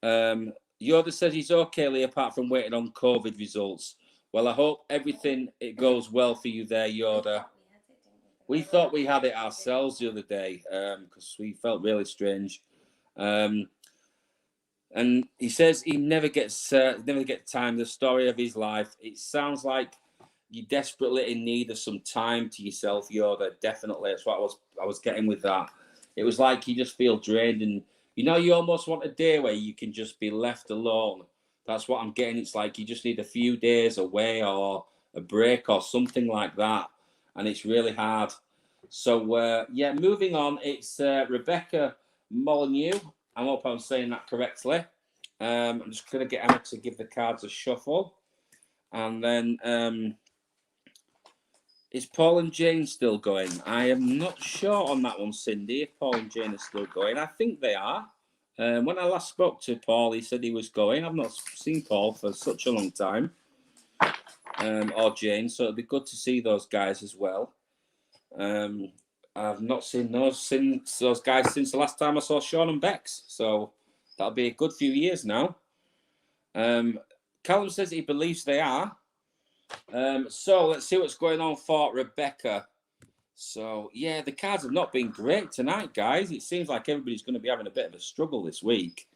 Yoda says he's okay, Lee, apart from waiting on COVID results. Well, I hope everything it goes well for you there, Yoda. We thought we had it ourselves the other day because we felt really strange. And he says he never gets time. The story of his life. It sounds like you're desperately in need of some time to yourself, Yoda. Definitely, that's what I was getting with that. It was like you just feel drained, and you know you almost want a day where you can just be left alone. That's what I'm getting. It's like you just need a few days away or a break or something like that, and it's really hard. So yeah, moving on. It's Rebecca Molyneux. I hope I'm saying that correctly. I'm just going to get Emma to give the cards a shuffle. And then is Paul and Jane still going? I am not sure on that one, Cindy, if Paul and Jane are still going. I think they are. When I last spoke to Paul, he said he was going. I've not seen Paul for such a long time. Or Jane, so it'd be good to see those guys as well. I've not seen those guys since the last time I saw Sean and Bex, so that'll be a good few years now. Callum says he believes they are. So let's see what's going on for Rebecca. So yeah, the cards have not been great tonight, guys. It seems like everybody's going to be having a bit of a struggle this week.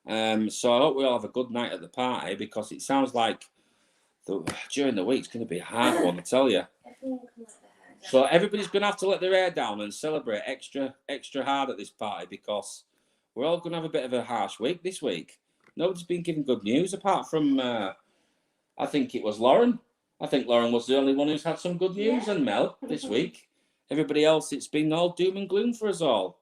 So I hope we all have a good night at the party, because it sounds like during the week it's going to be a hard one, I tell you. So everybody's going to have to let their hair down and celebrate extra hard at this party, because we're all going to have a bit of a harsh week this week. Nobody's been given good news apart from, I think it was Lauren. I think Lauren was the only one who's had some good news, and Mel this week. Everybody else, it's been all doom and gloom for us all.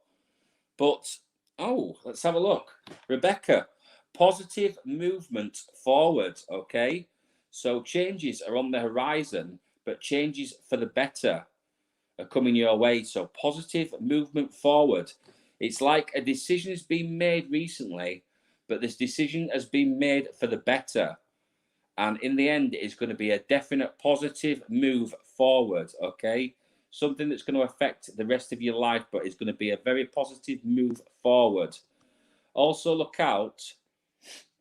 But, let's have a look. Rebecca, positive movement forward, okay? So changes are on the horizon, but changes for the better are coming your way. So positive movement forward. It's like a decision has been made recently, but this decision has been made for the better. And in the end, it's going to be a definite positive move forward, okay? Something that's going to affect the rest of your life, but it's going to be a very positive move forward. Also, look out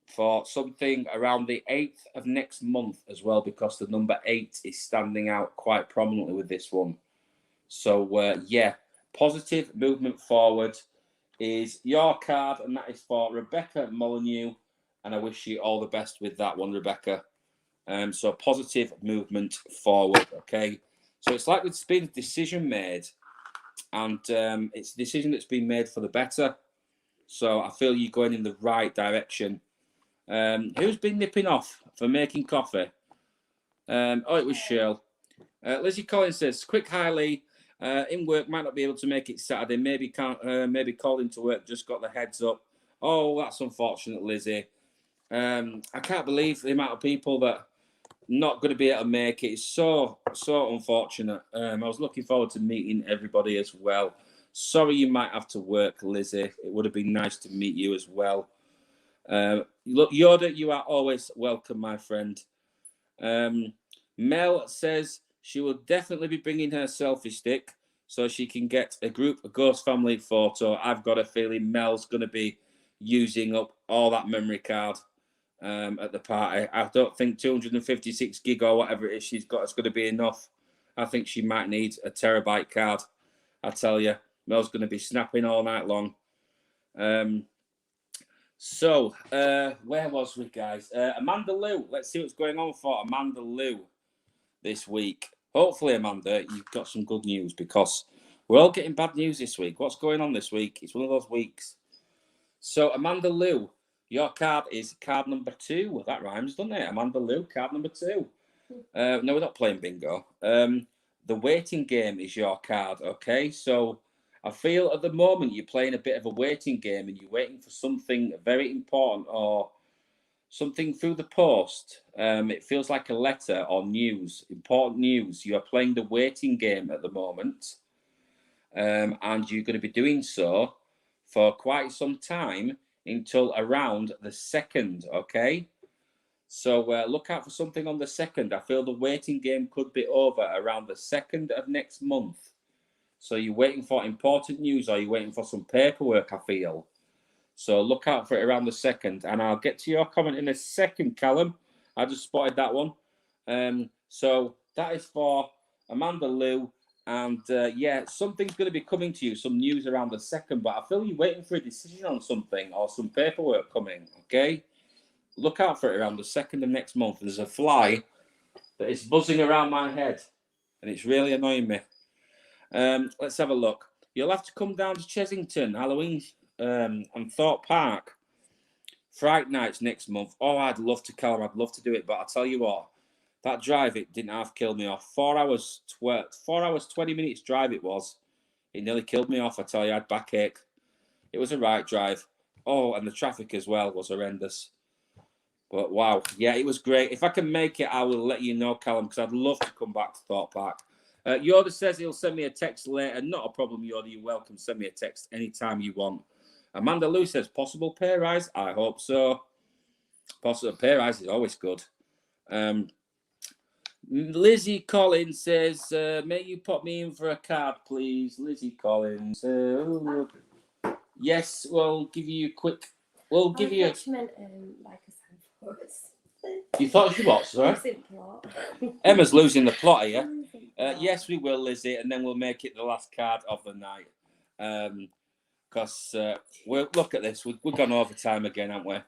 for something around the 8th of next month as well, because the number 8 is standing out quite prominently with this one. So, yeah, positive movement forward is your card, and that is for Rebecca Molyneux. And I wish you all the best with that one, Rebecca. So positive movement forward, okay? So it's like there's been a decision made, and it's a decision that's been made for the better. So I feel you're going in the right direction. Who's been nipping off for making coffee? It was Shirl. Lizzie Collins says, quick hi, Lee. In work, might not be able to make it Saturday. Maybe call into work, just got the heads up. Oh, that's unfortunate, Lizzie. I can't believe the amount of people that not going to be able to make it. It's so unfortunate. I was looking forward to meeting everybody as well. Sorry you might have to work, Lizzie. It would have been nice to meet you as well. Look, Yoda, you are always welcome, my friend. Mel says she will definitely be bringing her selfie stick so she can get a ghost family photo. I've got a feeling Mel's going to be using up all that memory card at the party. I don't think 256 gig or whatever it is she's got is going to be enough. I think she might need a terabyte card. I tell you, Mel's going to be snapping all night long. So, where was we, guys? Amanda Lou. Let's see what's going on for Amanda Lou this week. Hopefully, Amanda, you've got some good news because we're all getting bad news this week. What's going on this week? It's one of those weeks. So, Amanda Lou, your card is card number 2. That rhymes, doesn't it? Amanda Lou, card number 2. No, we're not playing bingo. The waiting game is your card, okay? So, I feel at the moment you're playing a bit of a waiting game and you're waiting for something very important or something through the post. It feels like a letter or news, important news. You are playing the waiting game at the moment, and you're going to be doing so for quite some time until around the 2nd, okay? So look out for something on the 2nd. I feel the waiting game could be over around the 2nd of next month. So you're waiting for important news or you're waiting for some paperwork, I feel. So look out for it around the 2nd. And I'll get to your comment in a second, Callum. I just spotted that one. So that is for Amanda Lou. And yeah, something's going to be coming to you, some news around the 2nd. But I feel you're waiting for a decision on something or some paperwork coming, okay? Look out for it around the 2nd of next month. There's a fly that is buzzing around my head. And it's really annoying me. Let's have a look. You'll have to come down to Chesington, Halloween, and Thorpe Park. Fright nights next month. Oh, I'd love to, Callum. I'd love to do it, but I'll tell you what, that drive, it didn't half kill me off. 4 hours, 20 minutes drive it was. It nearly killed me off, I tell you. I had backache. It was a right drive. Oh, and the traffic as well was horrendous. But wow, yeah, it was great. If I can make it, I will let you know, Callum, because I'd love to come back to Thorpe Park. Yoda says he'll send me a text later. Not a problem, Yoda. You're welcome. Send me a text anytime you want. Amanda Lou says, possible pay rise? I hope so. Possible pay rise is always good. Lizzie Collins says, may you pop me in for a card, please? Lizzie Collins. Yes, we'll give you a quick... We'll give you a... Meant, like a sandforest. You thought she was, sorry? Emma's losing the plot here. Yes, we will, Lizzie, and then we'll make it the last card of the night. Because we'll look at this. We've gone overtime again, haven't we?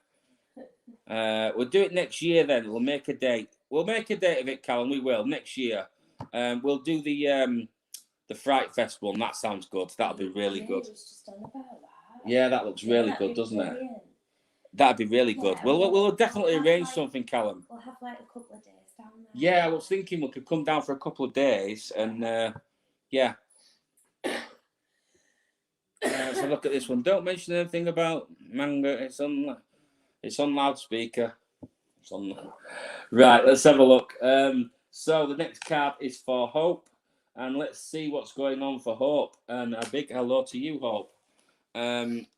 We'll do it next year then. We'll make a date. We'll make a date of it, Callum. We will next year. We'll do the Fright Festival, and that sounds good. That'll be really good. Yeah, that looks really good, doesn't it? That'd be really good. We'll definitely arrange something, Callum. We'll have like a couple of days down there. Yeah, I was thinking we could come down for a couple of days and yeah. So look at this one. Don't mention anything about manga. It's on loudspeaker. It's on. Right, let's have a look. So the next card is for Hope, and let's see what's going on for Hope. And a big hello to you, Hope.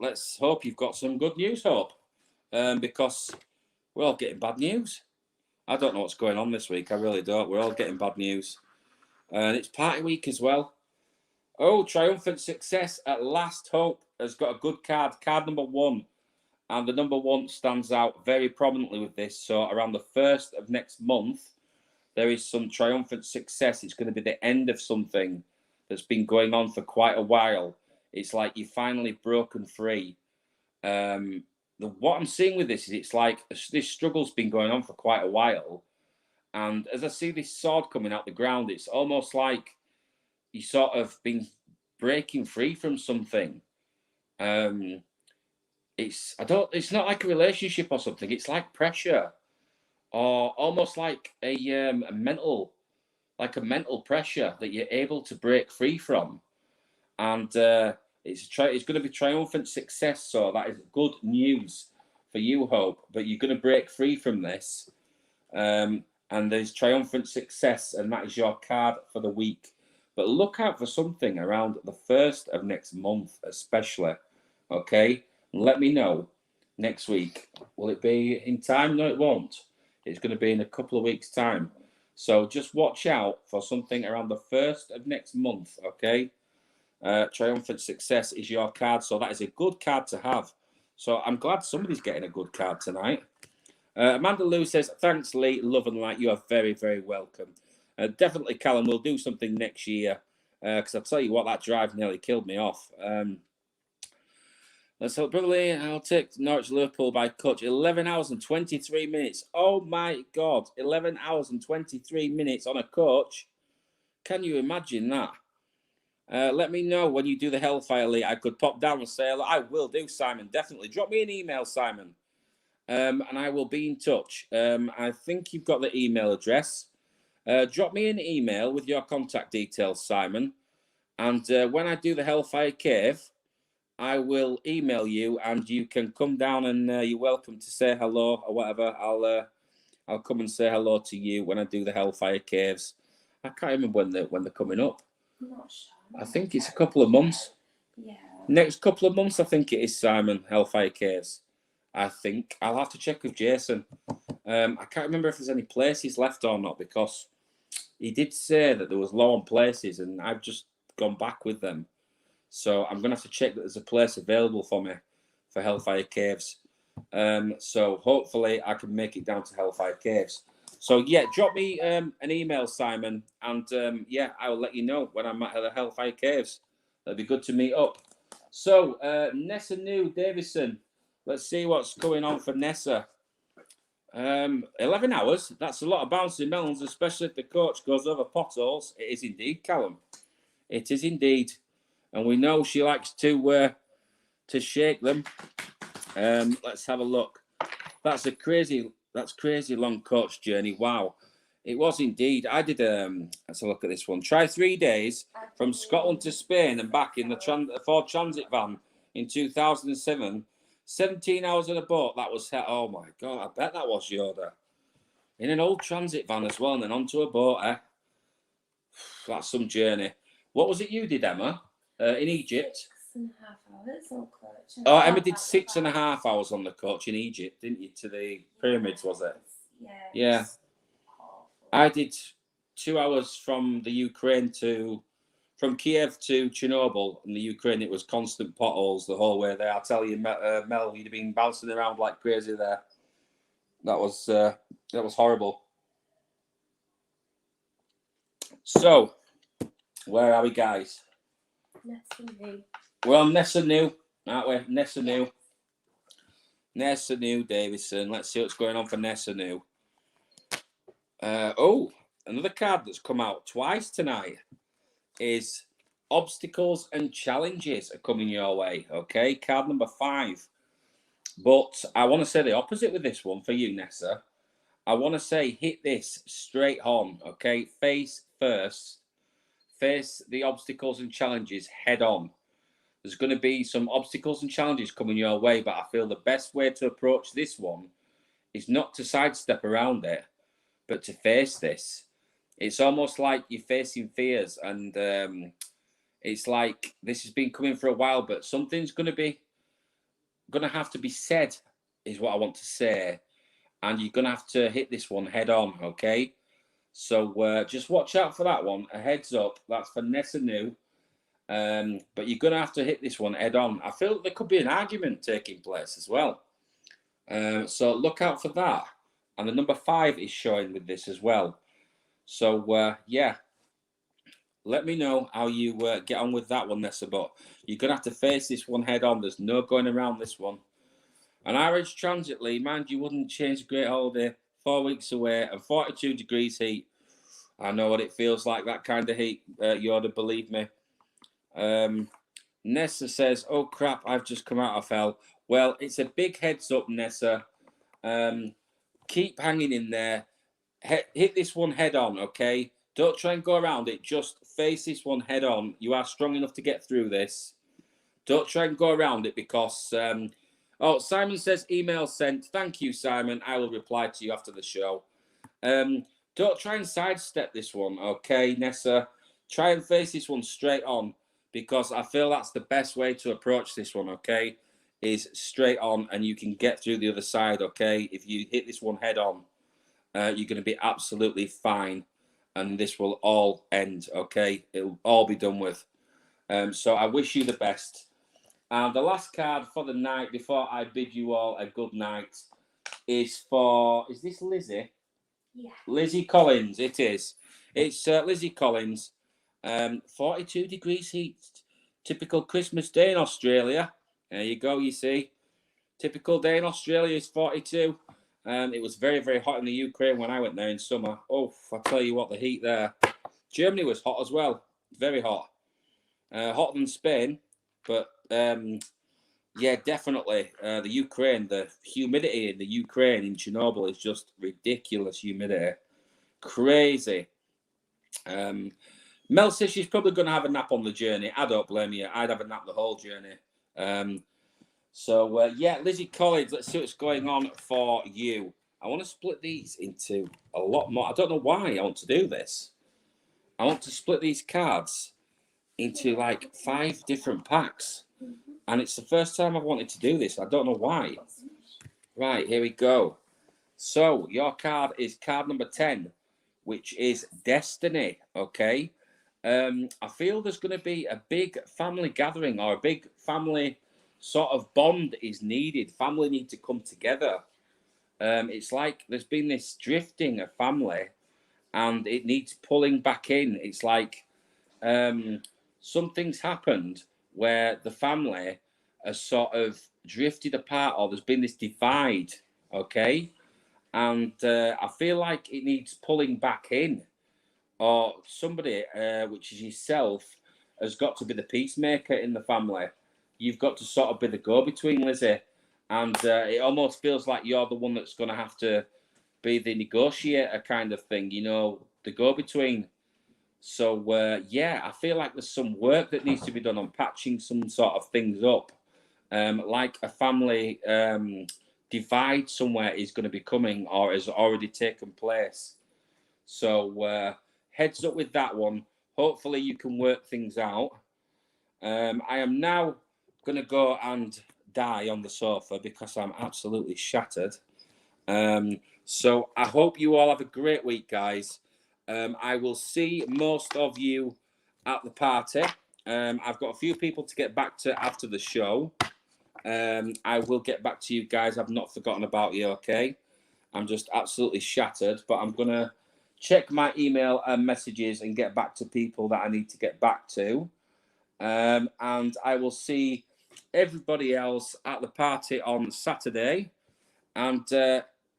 Let's hope you've got some good news, Hope. Because we're all getting bad news. I don't know what's going on this week. I really don't. We're all getting bad news. And it's party week as well. Oh, triumphant success at last. Hope has got a good card. Card number 1. And the number 1 stands out very prominently with this. So around the 1st of next month, there is some triumphant success. It's going to be the end of something that's been going on for quite a while. It's like you've finally broken free. What I'm seeing with this is it's like this struggle's been going on for quite a while. And as I see this sword coming out the ground, it's almost like you sort of been breaking free from something. It's not like a relationship or something. It's like pressure, or almost like a mental pressure that you're able to break free from. And it's going to be triumphant success. So that is good news for you, Hope. But you're going to break free from this. And there's triumphant success, and that is your card for the week. But look out for something around the 1st of next month, especially. Okay? And let me know next week. Will it be in time? No, it won't. It's going to be in a couple of weeks' time. So just watch out for something around the 1st of next month, okay? Triumphant Success is your card, so that is a good card to have. So I'm glad somebody's getting a good card tonight. Amanda Lou says, thanks, Lee. Love and light. You are very, very welcome. Definitely, Callum, we'll do something next year. Because I'll tell you what, that drive nearly killed me off. Let's hope, Brother Lee, I'll take Norwich Liverpool by coach. 11 hours and 23 minutes. Oh, my God. 11 hours and 23 minutes on a coach. Can you imagine that? Let me know when you do the Hellfire, Lee. I could pop down and say hello. I will do, Simon. Definitely. Drop me an email, Simon. And I will be in touch. I think you've got the email address. Drop me an email with your contact details, Simon. And when I do the Hellfire Cave, I will email you, and you can come down, and you're welcome to say hello or whatever. I'll come and say hello to you when I do the Hellfire Caves. I can't remember when they're coming up. I'm not sure. I think it's a couple of months. Yeah. Next couple of months, I think it is, Simon, Hellfire Caves. I think. I'll have to check with Jason. I can't remember if there's any places left or not, because he did say that there was low on places, and I've just gone back with them. So I'm going to have to check that there's a place available for me for Hellfire Caves. So hopefully I can make it down to Hellfire Caves. So, yeah, drop me an email, Simon, and, yeah, I will let you know when I'm at the Hellfire Caves. That'd be good to meet up. So, Nessa New Davison. Let's see what's going on for Nessa. 11 hours. That's a lot of bouncing melons, especially if the coach goes over potholes. It is indeed, Callum. It is indeed. And we know she likes to shake them. Let's have a look. That's crazy long coach journey. Wow. It was indeed. I did, let's have a look at this one. Try 3 days from Scotland to Spain and back in the Ford Transit van in 2007. 17 hours on a boat. That was, oh my God, I bet that was Yoda. In an old transit van as well, and then onto a boat, eh? That's some journey. What was it you did, Emma, in Egypt? 6.5 hours on coach. Oh, Emma did 6.5 hours on the coach in Egypt, didn't you? To the pyramids, was it? Yeah. Yeah. I did 2 hours from the Ukraine from Kiev to Chernobyl in the Ukraine. It was constant potholes the whole way there. I'll tell you, Mel, you'd have been bouncing around like crazy there. That was horrible. So, where are we, guys? Nessa New. We're on Nessa New, aren't we? Nessa New. Nessa New Davison. Let's see what's going on for Nessa New. Another card that's come out twice tonight is obstacles and challenges are coming your way. Okay, card number 5. But I want to say the opposite with this one for you, Nessa. I want to say hit this straight on. Okay, face first. Face the obstacles and challenges head on. There's going to be some obstacles and challenges coming your way, but I feel the best way to approach this one is not to sidestep around it, but to face this. It's almost like you're facing fears, and it's like this has been coming for a while, but something's going to have to be said, is what I want to say, and you're going to have to hit this one head on, okay? So just watch out for that one. A heads up, that's for Nessa New. But you're going to have to hit this one head on. I feel there could be an argument taking place as well. So look out for that. And the number 5 is showing with this as well. So, yeah, let me know how you get on with that one, Nessa. But you're going to have to face this one head on. There's no going around this one. An average transit, Lee, mind you, wouldn't change a great holiday. 4 weeks away and 42 degrees heat. I know what it feels like, that kind of heat, Yoda, believe me. Nessa says, oh, crap, I've just come out of hell. Well, it's a big heads up, Nessa. Keep hanging in there. Hit this one head on, okay? Don't try and go around it. Just face this one head on. You are strong enough to get through this. Don't try and go around it because... Simon says email sent. Thank you, Simon. I will reply to you after the show. Don't try and sidestep this one, okay, Nessa? try and face this one straight on, because I feel that's the best way to approach this one, okay? Is straight on, and you can get through the other side, okay? If you hit this one head on, you're going to be absolutely fine, and this will all end, okay? It'll all be done with. So I wish you the best. And the last card for the night, before I bid you all a good night, is for, is this Lizzie? Yeah. Lizzie Collins, it is. It's Lizzie Collins. 42 degrees heat. Typical Christmas day in Australia. There you go, you see. Typical day in Australia is 42. It was very, very hot in the Ukraine when I went there in summer. Oh, I tell you what, the heat there. Germany was hot as well. Very hot. Hotter than Spain. But, yeah, definitely. The Ukraine, the humidity in the Ukraine, in Chernobyl, is just ridiculous humidity. Crazy. Mel says she's probably going to have a nap on the journey. I don't blame you. I'd have a nap the whole journey. Yeah, Lizzie Collins, let's see what's going on for you. I want to split these into a lot more. I don't know why I want to do this. I want to split these cards into like 5 different packs. And it's the first time I've wanted to do this. I don't know why. Right, here we go. So, your card is card number 10, which is Destiny, okay? I feel there's going to be a big family gathering, or a big family sort of bond is needed. Family need to come together. It's like there's been this drifting of family, and it needs pulling back in. It's like something's happened where the family has sort of drifted apart, or there's been this divide, okay? And I feel like it needs pulling back in, or somebody, which is yourself, has got to be the peacemaker in the family. You've got to sort of be the go-between, Lizzie. And it almost feels like you're the one that's going to have to be the negotiator kind of thing, you know, the go-between. So, yeah, I feel like there's some work that needs to be done on patching some sort of things up. Like a family divide somewhere is going to be coming, or has already taken place. So, heads up with that one. Hopefully you can work things out. I am now going to go and die on the sofa because I'm absolutely shattered. So I hope you all have a great week, guys. I will see most of you at the party. I've got a few people to get back to after the show. I will get back to you guys. I've not forgotten about you, okay? I'm just absolutely shattered, but I'm going to check my email and messages and get back to people that I need to get back to. And I will see everybody else at the party on Saturday. And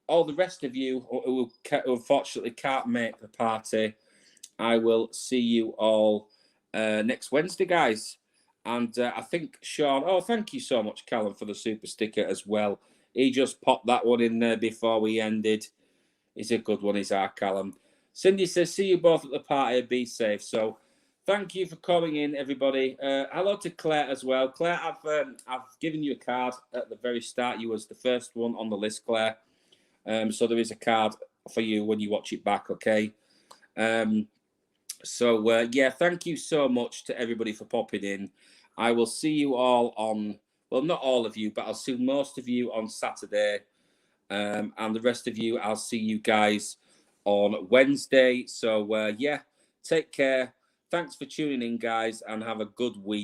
all the rest of you who unfortunately can't make the party, I will see you all next Wednesday, guys. And I think Sean, oh, thank you so much, Callum, for the super sticker as well. He just popped that one in there before we ended. It's a good one, is our Callum. Cindy says, see you both at the party, be safe. So thank you for coming in, everybody. Hello to Claire as well. Claire, I've given you a card at the very start. You was the first one on the list, Claire. So there is a card for you when you watch it back, okay? Yeah, thank you so much to everybody for popping in. I will see you all on, well, not all of you, but I'll see most of you on Saturday. And the rest of you, I'll see you guys on Wednesday. So, yeah, take care. Thanks for tuning in, guys, and have a good week.